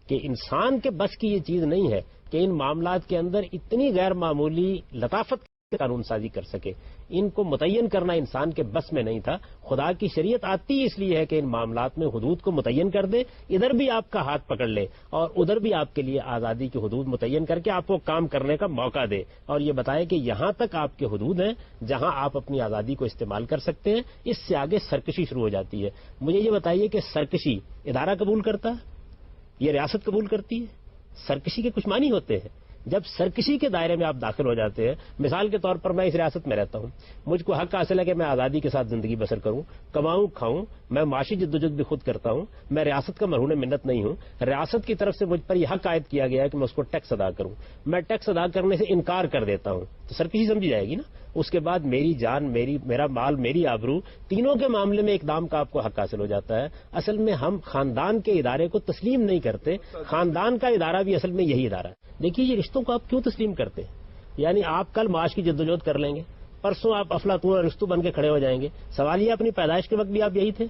کہ انسان کے بس کی یہ چیز نہیں ہے کہ ان معاملات کے اندر اتنی غیر معمولی لطافت قانون سازی کر سکے. ان کو متعین کرنا انسان کے بس میں نہیں تھا. خدا کی شریعت آتی اس لیے ہے کہ ان معاملات میں حدود کو متعین کر دے، ادھر بھی آپ کا ہاتھ پکڑ لے اور ادھر بھی آپ کے لیے آزادی کی حدود متعین کر کے آپ کو کام کرنے کا موقع دے، اور یہ بتائے کہ یہاں تک آپ کے حدود ہیں جہاں آپ اپنی آزادی کو استعمال کر سکتے ہیں. اس سے آگے سرکشی شروع ہو جاتی ہے. مجھے یہ بتائیے کہ سرکشی ادارہ قبول کرتا ہے؟ یہ ریاست قبول کرتی ہے؟ سرکشی کے کچھ معنی ہوتے ہیں. جب سرکشی کے دائرے میں آپ داخل ہو جاتے ہیں، مثال کے طور پر میں اس ریاست میں رہتا ہوں، مجھ کو حق حاصل ہے کہ میں آزادی کے ساتھ زندگی بسر کروں، کماؤں، کھاؤں، میں معاشی جدوجہد بھی خود کرتا ہوں، میں ریاست کا مرہون منت نہیں ہوں. ریاست کی طرف سے مجھ پر یہ حق عائد کیا گیا ہے کہ میں اس کو ٹیکس ادا کروں. میں ٹیکس ادا کرنے سے انکار کر دیتا ہوں تو سرکشی سمجھی جائے گی نا. اس کے بعد میری جان، میرا مال، میری آبرو، تینوں کے معاملے میں اقدام کا آپ کو حق حاصل ہو جاتا ہے. اصل میں ہم خاندان کے ادارے کو تسلیم نہیں کرتے. خاندان کا ادارہ بھی اصل میں یہی ادارہ ہے. دیکھیے یہ رشتوں کو آپ کیوں تسلیم کرتے ہیں؟ یعنی آپ کل معاش کی جدوجہد کر لیں گے، پرسوں آپ افلاطون اور ارسطو بن کے کھڑے ہو جائیں گے. سوال یہ اپنی پیدائش کے وقت بھی آپ یہی تھے.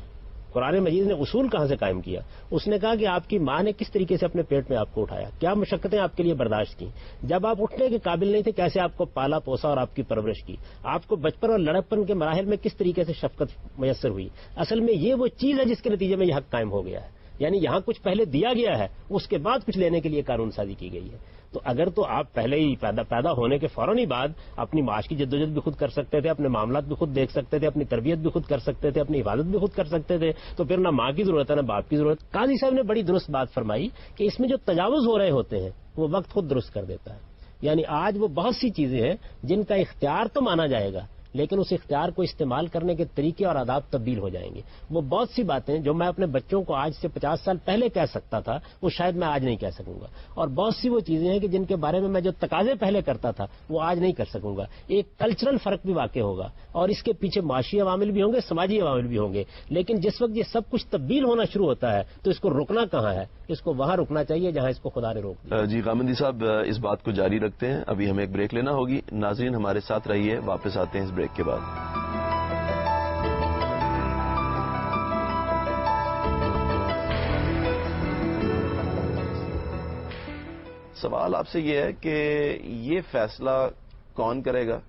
قرآن مجید نے اصول کہاں سے قائم کیا؟ اس نے کہا کہ آپ کی ماں نے کس طریقے سے اپنے پیٹ میں آپ کو اٹھایا، کیا مشقتیں آپ کے لیے برداشت کی، جب آپ اٹھنے کے قابل نہیں تھے کیسے آپ کو پالا پوسا اور آپ کی پرورش کی، آپ کو بچپن اور لڑکپن کے مراحل میں کس طریقے سے شفقت میسر ہوئی. اصل میں یہ وہ چیز ہے جس کے نتیجے میں یہ حق قائم ہو گیا ہے. یعنی یہاں کچھ پہلے دیا گیا ہے، اس کے بعد کچھ لینے کے لیے قانون سازی کی گئی ہے. تو اگر تو آپ پہلے ہی پیدا ہونے کے فوراً ہی بعد اپنی معاش کی جدوجہد بھی خود کر سکتے تھے، اپنے معاملات بھی خود دیکھ سکتے تھے، اپنی تربیت بھی خود کر سکتے تھے، اپنی حفاظت بھی خود کر سکتے تھے، تو پھر نہ ماں کی ضرورت ہے نہ باپ کی ضرورت. قاضی صاحب نے بڑی درست بات فرمائی کہ اس میں جو تجاوز ہو رہے ہوتے ہیں وہ وقت خود درست کر دیتا ہے. یعنی آج وہ بہت سی چیزیں ہیں جن کا اختیار تو مانا جائے گا لیکن اس اختیار کو استعمال کرنے کے طریقے اور آداب تبدیل ہو جائیں گے. وہ بہت سی باتیں جو میں اپنے بچوں کو آج سے 50 سال پہلے کہہ سکتا تھا وہ شاید میں آج نہیں کہہ سکوں گا. اور بہت سی وہ چیزیں ہیں کہ جن کے بارے میں جو تقاضے پہلے کرتا تھا وہ آج نہیں کر سکوں گا. ایک کلچرل فرق بھی واقع ہوگا. اور اس کے پیچھے معاشی عوامل بھی ہوں گے, سماجی عوامل بھی ہوں گے. لیکن جس وقت یہ سب کچھ تبدیل ہونا شروع ہوتا ہے تو اس کو رکنا کہاں ہے؟ اس کو وہاں رکنا چاہیے جہاں اس کو خدا نے روک دیا. جی غامدی صاحب, اس بات کو جاری رکھتے ہیں, ابھی ہمیں ایک بریک لینا ہوگی. ناظرین ہمارے ساتھ رہیے, واپس آتے ہیں اس بریک کے بعد. سوال آپ سے یہ ہے کہ یہ فیصلہ کون کرے گا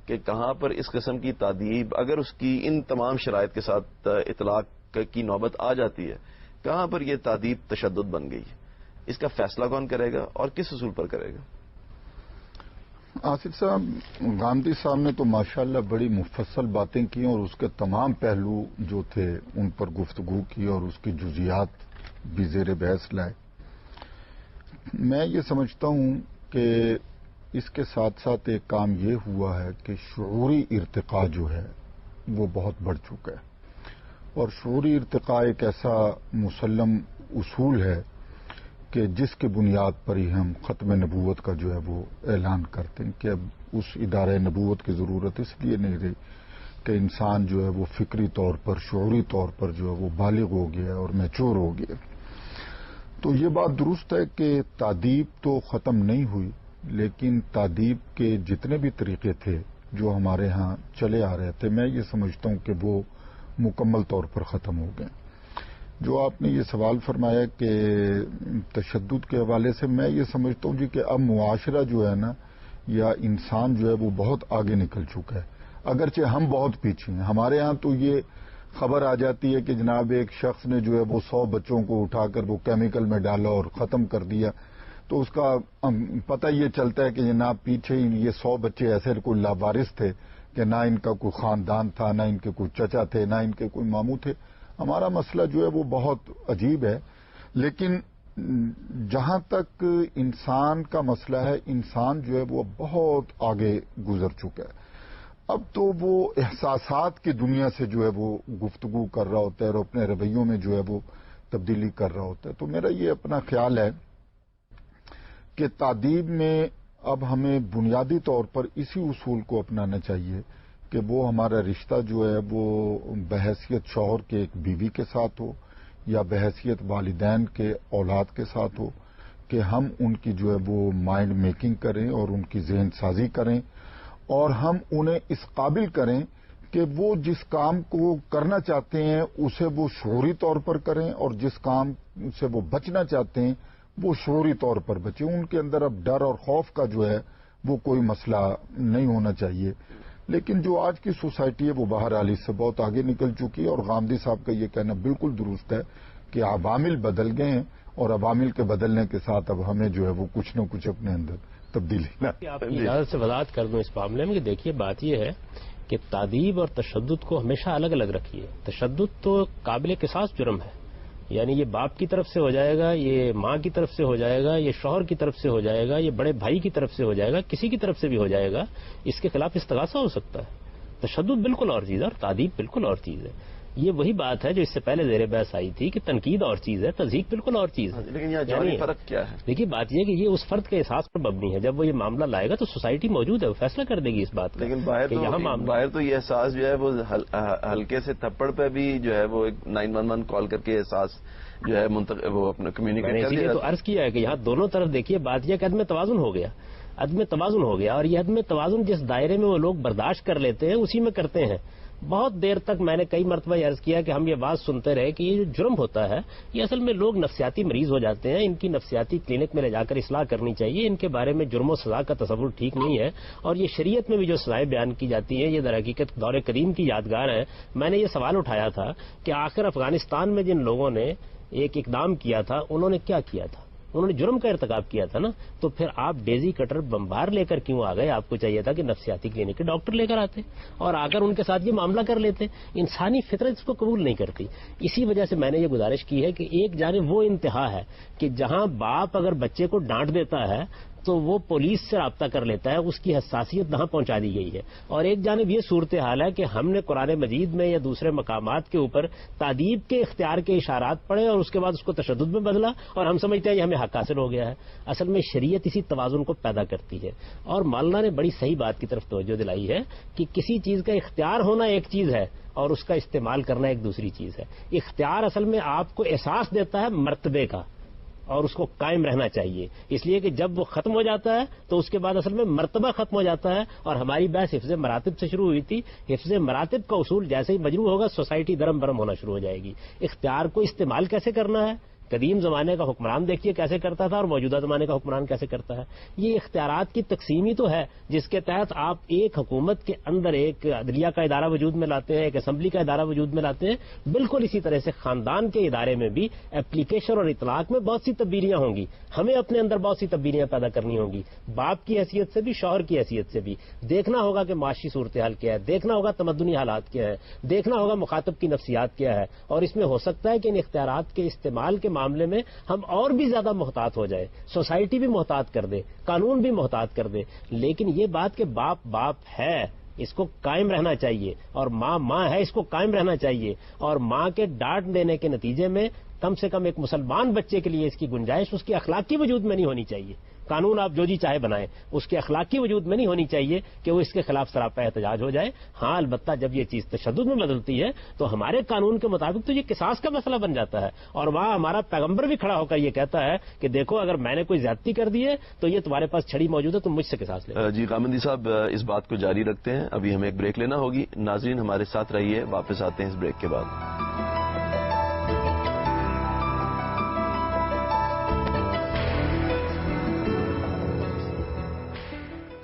کہ کہاں پر اس قسم کی تادیب, اگر اس کی ان تمام شرائط کے ساتھ اطلاق کی نوبت آ جاتی ہے, کہاں پر یہ تادیب تشدد بن گئی, اس کا فیصلہ کون کرے گا اور کس اصول پر کرے گا؟ آصف صاحب, غامدی صاحب نے تو ماشاءاللہ بڑی مفصل باتیں کی اور اس کے تمام پہلو جو تھے ان پر گفتگو کی اور اس کی جزیات بھی زیر بحث لائے. میں یہ سمجھتا ہوں کہ اس کے ساتھ ساتھ ایک کام یہ ہوا ہے کہ شعوری ارتقاء جو ہے وہ بہت بڑھ چکا ہے, اور شعوری ارتقاء ایک ایسا مسلم اصول ہے کہ جس کے بنیاد پر ہی ہم ختم نبوت کا جو ہے وہ اعلان کرتے ہیں کہ اب اس ادارہ نبوت کی ضرورت اس لیے نہیں رہی کہ انسان جو ہے وہ فکری طور پر, شعوری طور پر جو ہے وہ بالغ ہو گیا اور میچور ہو گیا. تو یہ بات درست ہے کہ تادیب تو ختم نہیں ہوئی, لیکن تادیب کے جتنے بھی طریقے تھے جو ہمارے ہاں چلے آ رہے تھے, میں یہ سمجھتا ہوں کہ وہ مکمل طور پر ختم ہو گئے. جو آپ نے یہ سوال فرمایا کہ تشدد کے حوالے سے, میں یہ سمجھتا ہوں جی کہ اب معاشرہ جو ہے نا یا انسان جو ہے وہ بہت آگے نکل چکا ہے, اگرچہ ہم بہت پیچھے ہیں. ہمارے ہاں تو یہ خبر آ جاتی ہے کہ جناب ایک شخص نے جو ہے وہ 100 بچوں کو اٹھا کر وہ کیمیکل میں ڈالا اور ختم کر دیا, تو اس کا پتہ یہ چلتا ہے کہ جناب پیچھے ہی یہ 100 بچے ایسے کوئی لاوارث تھے کہ نہ ان کا کوئی خاندان تھا, نہ ان کے کوئی چچا تھے, نہ ان کے کوئی ماموں تھے. ہمارا مسئلہ جو ہے وہ بہت عجیب ہے. لیکن جہاں تک انسان کا مسئلہ ہے, انسان جو ہے وہ بہت آگے گزر چکا ہے. اب تو وہ احساسات کی دنیا سے جو ہے وہ گفتگو کر رہا ہوتا ہے اور اپنے رویوں میں جو ہے وہ تبدیلی کر رہا ہوتا ہے. تو میرا یہ اپنا خیال ہے کہ تادیب میں اب ہمیں بنیادی طور پر اسی اصول کو اپنانا چاہیے کہ وہ ہمارا رشتہ جو ہے وہ بحیثیت شوہر کے ایک بیوی کے ساتھ ہو یا بحیثیت والدین کے اولاد کے ساتھ ہو, کہ ہم ان کی جو ہے وہ مائنڈ میکنگ کریں اور ان کی ذہن سازی کریں, اور ہم انہیں اس قابل کریں کہ وہ جس کام کو کرنا چاہتے ہیں اسے وہ شعوری طور پر کریں, اور جس کام سے وہ بچنا چاہتے ہیں وہ شعوری طور پر بچیں. ان کے اندر اب ڈر اور خوف کا جو ہے وہ کوئی مسئلہ نہیں ہونا چاہیے. لیکن جو آج کی سوسائٹی ہے وہ بہرحال اس سے بہت آگے نکل چکی ہے, اور غامدی صاحب کا یہ کہنا بالکل درست ہے کہ عوامل بدل گئے ہیں, اور عوامل کے بدلنے کے ساتھ اب ہمیں جو ہے وہ کچھ نہ کچھ اپنے اندر تبدیلی. آپ کی اجازت سے وضاحت کر دوں اس معاملے میں کہ دیکھیے بات یہ ہے کہ تادیب اور تشدد کو ہمیشہ الگ الگ رکھیے. تشدد تو قابل قصاص جرم ہے, یعنی یہ باپ کی طرف سے ہو جائے گا, یہ ماں کی طرف سے ہو جائے گا, یہ شوہر کی طرف سے ہو جائے گا, یہ بڑے بھائی کی طرف سے ہو جائے گا, کسی کی طرف سے بھی ہو جائے گا. اس کے خلاف استغاثہ ہو سکتا ہے. تشدد بالکل اور چیز ہے اور تادیب بالکل اور چیز ہے. یہ وہی بات ہے جو اس سے پہلے زیر بحث آئی تھی کہ تنقید اور چیز ہے, تضحیک بالکل اور چیز ہے. لیکن یہاں جوہری فرق کیا ہے؟ دیکھیے بات یہ کہ یہ اس فرد کے احساس پر مبنی ہے. جب وہ یہ معاملہ لائے گا تو سوسائٹی موجود ہے, وہ فیصلہ کر دے گی اس بات کا. لیکن باہر تو یہ احساس جو ہے وہ ہلکے سے تھپڑ پہ بھی جو ہے وہ 911 کال کر کے احساس جو ہے وہ اپنا کمیونیکیٹ کر دیا. تو عرض کیا ہے کہ یہاں دونوں طرف دیکھیے بات یہ کہ عدم توازن ہو گیا, عدم توازن ہو گیا, اور یہ عدم توازن جس دائرے میں وہ لوگ برداشت کر لیتے ہیں اسی میں کرتے ہیں. بہت دیر تک میں نے کئی مرتبہ عرض کیا کہ ہم یہ بات سنتے رہے کہ یہ جو جرم ہوتا ہے یہ اصل میں لوگ نفسیاتی مریض ہو جاتے ہیں, ان کی نفسیاتی کلینک میں لے جا کر اصلاح کرنی چاہیے. ان کے بارے میں جرم و سزا کا تصور ٹھیک نہیں ہے, اور یہ شریعت میں بھی جو سزائیں بیان کی جاتی ہیں یہ در حقیقت دور قدیم کی یادگار ہے. میں نے یہ سوال اٹھایا تھا کہ آخر افغانستان میں جن لوگوں نے ایک اقدام کیا تھا انہوں نے کیا کیا تھا؟ انہوں نے جرم کا ارتکاب کیا تھا نا. تو پھر آپ ڈیزی کٹر بمبار لے کر کیوں آ گئے؟ آپ کو چاہیے تھا کہ نفسیاتی کلینک کے ڈاکٹر لے کر آتے اور آ کر ان کے ساتھ یہ معاملہ کر لیتے. انسانی فطرت اس کو قبول نہیں کرتی. اسی وجہ سے میں نے یہ گزارش کی ہے کہ ایک جانب وہ انتہا ہے کہ جہاں باپ اگر بچے کو ڈانٹ دیتا ہے تو وہ پولیس سے رابطہ کر لیتا ہے، اس کی حساسیت وہاں پہنچا دی گئی ہے. اور ایک جانب یہ صورتحال ہے کہ ہم نے قرآن مجید میں یا دوسرے مقامات کے اوپر تعدیب کے اختیار کے اشارات پڑھے اور اس کے بعد اس کو تشدد میں بدلا اور ہم سمجھتے ہیں یہ ہمیں حق حاصل ہو گیا ہے. اصل میں شریعت اسی توازن کو پیدا کرتی ہے. اور مولانا نے بڑی صحیح بات کی طرف توجہ دلائی ہے کہ کسی چیز کا اختیار ہونا ایک چیز ہے اور اس کا استعمال کرنا ایک دوسری چیز ہے. اختیار اصل میں آپ کو احساس دیتا ہے مرتبے کا اور اس کو قائم رہنا چاہیے، اس لیے کہ جب وہ ختم ہو جاتا ہے تو اس کے بعد اصل میں مرتبہ ختم ہو جاتا ہے. اور ہماری بحث حفظ مراتب سے شروع ہوئی تھی. حفظ مراتب کا اصول جیسے ہی مجروح ہوگا سوسائٹی درم برم ہونا شروع ہو جائے گی. اختیار کو استعمال کیسے کرنا ہے، قدیم زمانے کا حکمران دیکھیے کیسے کرتا تھا اور موجودہ زمانے کا حکمران کیسے کرتا ہے. یہ اختیارات کی تقسیم ہی تو ہے جس کے تحت آپ ایک حکومت کے اندر ایک عدلیہ کا ادارہ وجود میں لاتے ہیں، ایک اسمبلی کا ادارہ وجود میں لاتے ہیں. بالکل اسی طرح سے خاندان کے ادارے میں بھی اپلیکیشن اور اطلاق میں بہت سی تبدیلیاں ہوں گی. ہمیں اپنے اندر بہت سی تبدیلیاں پیدا کرنی ہوں گی، باپ کی حیثیت سے بھی شوہر کی حیثیت سے بھی. دیکھنا ہوگا کہ معاشی صورتحال کیا ہے، دیکھنا ہوگا تمدنی حالات کیا ہے، دیکھنا ہوگا مخاطب کی نفسیات کیا ہے. اور اس میں ہو سکتا ہے کہ ان اختیارات کے استعمال کے معاملے میں ہم اور بھی زیادہ محتاط ہو جائے، سوسائٹی بھی محتاط کر دے، قانون بھی محتاط کر دے. لیکن یہ بات کہ باپ باپ ہے اس کو قائم رہنا چاہیے اور ماں ماں ہے اس کو قائم رہنا چاہیے. اور ماں کے ڈانٹ دینے کے نتیجے میں کم سے کم ایک مسلمان بچے کے لیے اس کی گنجائش اس کی اخلاقی وجود میں نہیں ہونی چاہیے. قانون آپ جو جی چاہے بنائیں، اس کے اخلاقی وجود میں نہیں ہونی چاہیے کہ وہ اس کے خلاف سراپا احتجاج ہو جائے. ہاں البتہ جب یہ چیز تشدد میں بدلتی ہے تو ہمارے قانون کے مطابق تو یہ قصاص کا مسئلہ بن جاتا ہے. اور وہاں ہمارا پیغمبر بھی کھڑا ہو کر یہ کہتا ہے کہ دیکھو اگر میں نے کوئی زیادتی کر دی ہے تو یہ تمہارے پاس چھڑی موجود ہے، تم مجھ سے قصاص لے. جی غامدی صاحب اس بات کو جاری رکھتے ہیں، ابھی ہمیں ایک بریک لینا ہوگی. ناظرین ہمارے ساتھ رہیے، واپس آتے ہیں اس بریک کے بعد.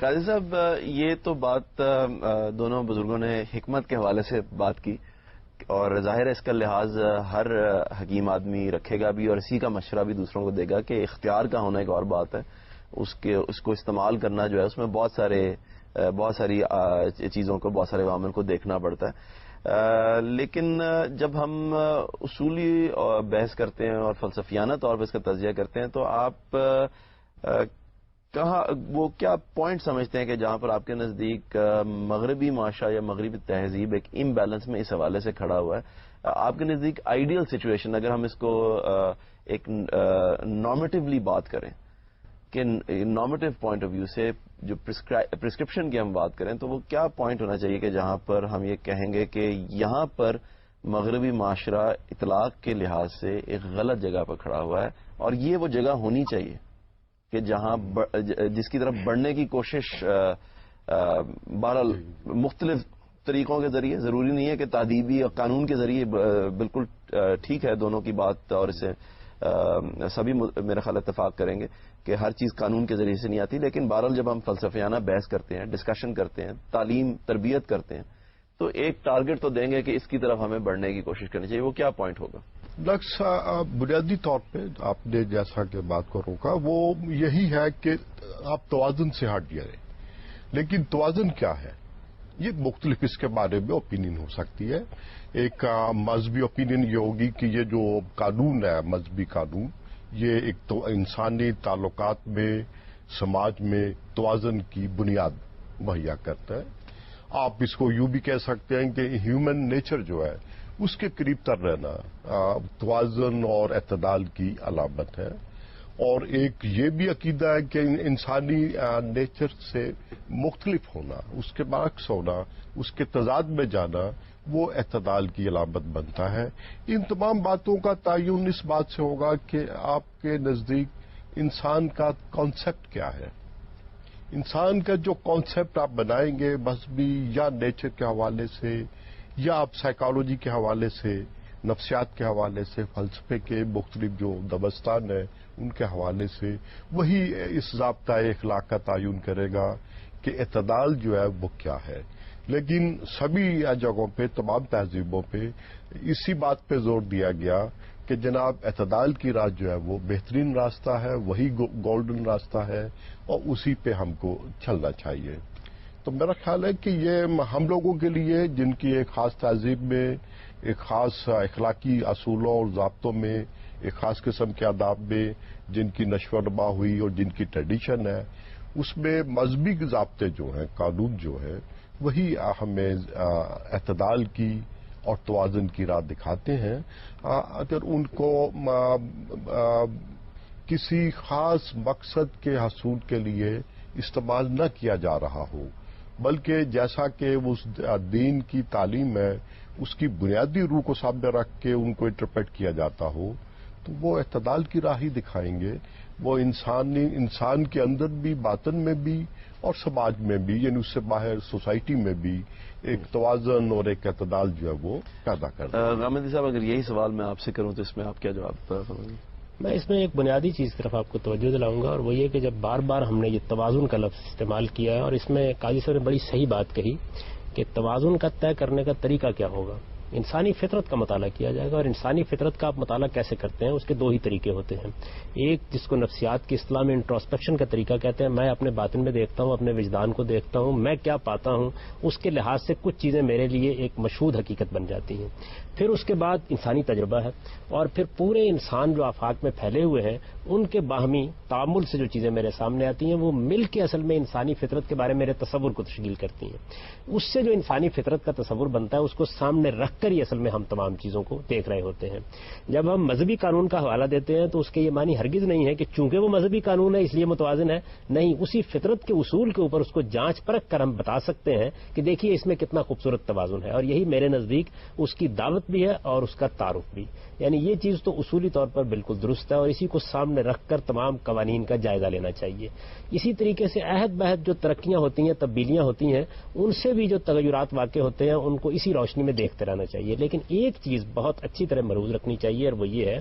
قاضی صاحب یہ تو بات دونوں بزرگوں نے حکمت کے حوالے سے بات کی اور ظاہر ہے اس کا لحاظ ہر حکیم آدمی رکھے گا بھی اور اسی کا مشورہ بھی دوسروں کو دے گا کہ اختیار کا ہونا ایک اور بات ہے، اس کو استعمال کرنا جو ہے اس میں بہت ساری چیزوں کو، بہت سارے عوامل کو دیکھنا پڑتا ہے. لیکن جب ہم اصولی بحث کرتے ہیں اور فلسفیانہ طور پر اس کا تجزیہ کرتے ہیں تو آپ وہ کیا پوائنٹ سمجھتے ہیں کہ جہاں پر آپ کے نزدیک مغربی معاشرہ یا مغربی تہذیب ایک امبیلنس میں اس حوالے سے کھڑا ہوا ہے؟ آپ کے نزدیک آئیڈیل سچویشن اگر ہم اس کو ایک نارمیٹیولی بات کریں کہ نارمیٹیو پوائنٹ آف ویو سے جو پرسکرپشن کی ہم بات کریں تو وہ کیا پوائنٹ ہونا چاہیے کہ جہاں پر ہم یہ کہیں گے کہ یہاں پر مغربی معاشرہ اطلاق کے لحاظ سے ایک غلط جگہ پر کھڑا ہوا ہے اور یہ وہ جگہ ہونی چاہیے کہ جہاں جس کی طرف بڑھنے کی کوشش بہرحال مختلف طریقوں کے ذریعے، ضروری نہیں ہے کہ تعدیبی اور قانون کے ذریعے، بالکل ٹھیک ہے دونوں کی بات اور اسے سبھی میرا خیال اتفاق کریں گے کہ ہر چیز قانون کے ذریعے سے نہیں آتی، لیکن بہرحال جب ہم فلسفیانہ بحث کرتے ہیں، ڈسکشن کرتے ہیں، تعلیم تربیت کرتے ہیں تو ایک ٹارگٹ تو دیں گے کہ اس کی طرف ہمیں بڑھنے کی کوشش کرنی چاہیے. وہ کیا پوائنٹ ہوگا؟ بنیادی طور پہ آپ نے جیسا کہ بات کو روکا وہ یہی ہے کہ آپ توازن سے ہٹ جائیں. لیکن توازن کیا ہے یہ مختلف اس کے بارے میں اوپینین ہو سکتی ہے. ایک مذہبی اوپینین یہ ہوگی کہ یہ جو قانون ہے مذہبی قانون یہ ایک تو انسانی تعلقات میں سماج میں توازن کی بنیاد مہیا کرتا ہے. آپ اس کو یوں بھی کہہ سکتے ہیں کہ ہیومن نیچر جو ہے اس کے قریب تر رہنا توازن اور اعتدال کی علامت ہے. اور ایک یہ بھی عقیدہ ہے کہ انسانی نیچر سے مختلف ہونا، اس کے برعکس ہونا، اس کے تضاد میں جانا وہ اعتدال کی علامت بنتا ہے. ان تمام باتوں کا تعین اس بات سے ہوگا کہ آپ کے نزدیک انسان کا کانسیپٹ کیا ہے. انسان کا جو کانسیپٹ آپ بنائیں گے مذہبی یا نیچر کے حوالے سے یا آپ سائیکالوجی کے حوالے سے، نفسیات کے حوالے سے، فلسفے کے مختلف جو دبستان ہیں ان کے حوالے سے، وہی اس ضابطۂ اخلاق کا تعین کرے گا کہ اعتدال جو ہے وہ کیا ہے. لیکن سبھی جگہوں پہ، تمام تہذیبوں پہ اسی بات پہ زور دیا گیا کہ جناب اعتدال کی راہ جو ہے وہ بہترین راستہ ہے، وہی گولڈن راستہ ہے اور اسی پہ ہم کو چلنا چاہیے. تو میرا خیال ہے کہ یہ ہم لوگوں کے لیے جن کی ایک خاص تہذیب میں، ایک خاص اخلاقی اصولوں اور ضابطوں میں ایک خاص قسم کے آداب میں جن کی نشو و نما ہوئی اور جن کی ٹریڈیشن ہے، اس میں مذہبی ضابطے جو ہیں، قانون جو ہے، وہی ہمیں اعتدال کی اور توازن کی راہ دکھاتے ہیں۔ اگر ان کو کسی خاص مقصد کے حصول کے لیے استعمال نہ کیا جا رہا ہو، بلکہ جیسا کہ اس دین کی تعلیم ہے اس کی بنیادی روح کو سامنے رکھ کے ان کو انٹرپریٹ کیا جاتا ہو، تو وہ اعتدال کی راہ ہی دکھائیں گے۔ وہ انسان کے اندر بھی، باطن میں بھی اور سماج میں بھی، یعنی اس سے باہر سوسائٹی میں بھی ایک توازن اور ایک اعتدال جو ہے وہ پیدا کرتا ہے۔ غامدی صاحب، اگر یہی سوال میں آپ سے کروں تو اس میں آپ کیا جواب فرمائیں گے؟ میں اس میں ایک بنیادی چیز کی طرف آپ کو توجہ دلاؤں گا، اور وہ یہ کہ جب بار بار ہم نے یہ توازن کا لفظ استعمال کیا ہے، اور اس میں قاضی صاحب نے بڑی صحیح بات کہی کہ توازن کا طے کرنے کا طریقہ کیا ہوگا۔ انسانی فطرت کا مطالعہ کیا جائے گا، اور انسانی فطرت کا آپ مطالعہ کیسے کرتے ہیں، اس کے دو ہی طریقے ہوتے ہیں۔ ایک جس کو نفسیات کی اصطلاح میں انٹروسپیکشن کا طریقہ کہتے ہیں، میں اپنے باطن میں دیکھتا ہوں، اپنے وجدان کو دیکھتا ہوں، میں کیا پاتا ہوں، اس کے لحاظ سے کچھ چیزیں میرے لیے ایک مشہود حقیقت بن جاتی ہیں۔ پھر اس کے بعد انسانی تجربہ ہے، اور پھر پورے انسان جو آفاق میں پھیلے ہوئے ہیں ان کے باہمی تعامل سے جو چیزیں میرے سامنے آتی ہیں وہ مل کے اصل میں انسانی فطرت کے بارے میں میرے تصور کو تشکیل کرتی ہیں۔ اس سے جو انسانی فطرت کا تصور بنتا ہے اس کو سامنے رکھ کر ہی اصل میں ہم تمام چیزوں کو دیکھ رہے ہوتے ہیں۔ جب ہم مذہبی قانون کا حوالہ دیتے ہیں تو اس کے یہ معنی ہرگز نہیں ہے کہ چونکہ وہ مذہبی قانون ہے اس لیے متوازن ہے، نہیں، اسی فطرت کے اصول کے اوپر اس کو جانچ پرکھ کر ہم بتا سکتے ہیں کہ دیکھیے اس میں کتنا خوبصورت توازن ہے، اور یہی میرے نزدیک اس کی دعوت بھی ہے اور اس کا تعارف بھی۔ یعنی یہ چیز تو اصولی طور پر بالکل درست ہے، اور اسی کو سامنے رکھ کر تمام قوانین کا جائزہ لینا چاہیے۔ اسی طریقے سے عہد بہد جو ترقیاں ہوتی ہیں، تبدیلیاں ہوتی ہیں، ان سے بھی جو تغیرات واقع ہوتے ہیں ان کو اسی روشنی میں دیکھتے رہنا چاہیے۔ لیکن ایک چیز بہت اچھی طرح ملحوظ رکھنی چاہیے، اور وہ یہ ہے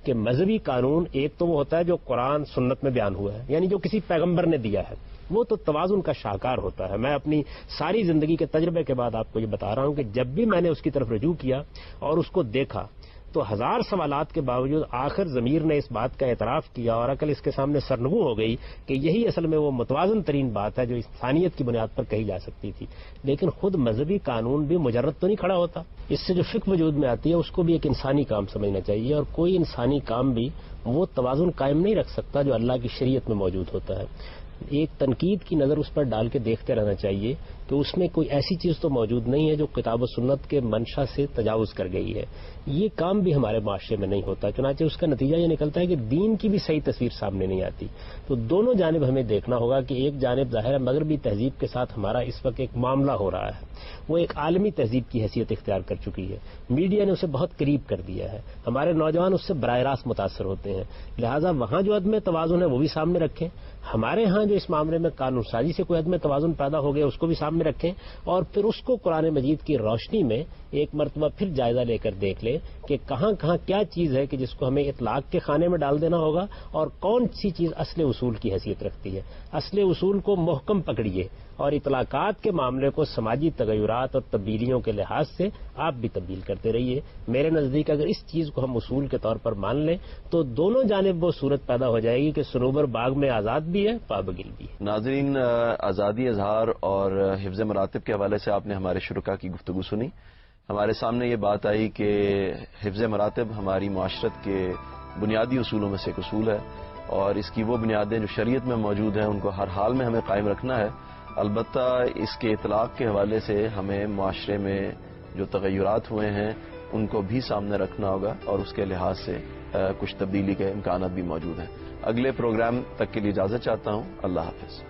کہ مذہبی قانون ایک تو وہ ہوتا ہے جو قرآن سنت میں بیان ہوا ہے، یعنی جو کسی پیغمبر نے دیا ہے، وہ تو توازن کا شاہکار ہوتا ہے۔ میں اپنی ساری زندگی کے تجربے کے بعد آپ کو یہ بتا رہا ہوں کہ جب بھی میں نے اس کی طرف رجوع کیا اور اس کو دیکھا تو ہزار سوالات کے باوجود آخر ضمیر نے اس بات کا اعتراف کیا اور عقل اس کے سامنے سرنگوں ہو گئی کہ یہی اصل میں وہ متوازن ترین بات ہے جو انسانیت کی بنیاد پر کہی جا سکتی تھی۔ لیکن خود مذہبی قانون بھی مجرد تو نہیں کھڑا ہوتا، اس سے جو فقہ وجود میں آتی ہے اس کو بھی ایک انسانی کام سمجھنا چاہیے، اور کوئی انسانی کام بھی وہ توازن قائم نہیں رکھ سکتا جو اللہ کی شریعت میں موجود ہوتا ہے۔ ایک تنقید کی نظر اس پر ڈال کے دیکھتے رہنا چاہیے کہ اس میں کوئی ایسی چیز تو موجود نہیں ہے جو کتاب و سنت کے منشا سے تجاوز کر گئی ہے۔ یہ کام بھی ہمارے معاشرے میں نہیں ہوتا، چنانچہ اس کا نتیجہ یہ نکلتا ہے کہ دین کی بھی صحیح تصویر سامنے نہیں آتی۔ تو دونوں جانب ہمیں دیکھنا ہوگا کہ ایک جانب ظاہر ہے مغربی تہذیب کے ساتھ ہمارا اس وقت ایک معاملہ ہو رہا ہے، وہ ایک عالمی تہذیب کی حیثیت اختیار کر چکی ہے، میڈیا نے اسے بہت قریب کر دیا ہے، ہمارے نوجوان اس سے براہ راست متاثر ہوتے ہیں، لہٰذا وہاں جو عدم توازن ہے وہ بھی سامنے رکھیں، ہمارے ہاں جو اس معاملے میں قانون سازی سے کوئی عدم توازن پیدا ہو گیا اس کو بھی سامنے رکھیں، اور پھر اس کو قرآن مجید کی روشنی میں ایک مرتبہ پھر جائزہ لے کر دیکھ لیں کہ کہاں کہاں کیا چیز ہے کہ جس کو ہمیں اطلاق کے خانے میں ڈال دینا ہوگا، اور کون سی چیز اصل اصول کی حیثیت رکھتی ہے۔ اصل اصول کو محکم پکڑیے، اور اطلاقات کے معاملے کو سماجی تغیرات اور تبدیلیوں کے لحاظ سے آپ بھی تبدیل کرتے رہیے۔ میرے نزدیک اگر اس چیز کو ہم اصول کے طور پر مان لیں تو دونوں جانب وہ صورت پیدا ہو جائے گی کہ صنوبر باغ میں آزاد بھی ہے، پابگل بھی ہے۔ ناظرین، آزادی اظہار اور حفظ مراتب کے حوالے سے آپ نے ہمارے شرکاء کی گفتگو سنی۔ ہمارے سامنے یہ بات آئی کہ حفظ مراتب ہماری معاشرت کے بنیادی اصولوں میں سے ایک اصول ہے، اور اس کی وہ بنیادیں جو شریعت میں موجود ہیں ان کو ہر حال میں ہمیں قائم رکھنا ہے۔ البتہ اس کے اطلاق کے حوالے سے ہمیں معاشرے میں جو تغیرات ہوئے ہیں ان کو بھی سامنے رکھنا ہوگا، اور اس کے لحاظ سے کچھ تبدیلی کے امکانات بھی موجود ہیں۔ اگلے پروگرام تک کے لیے اجازت چاہتا ہوں۔ اللہ حافظ۔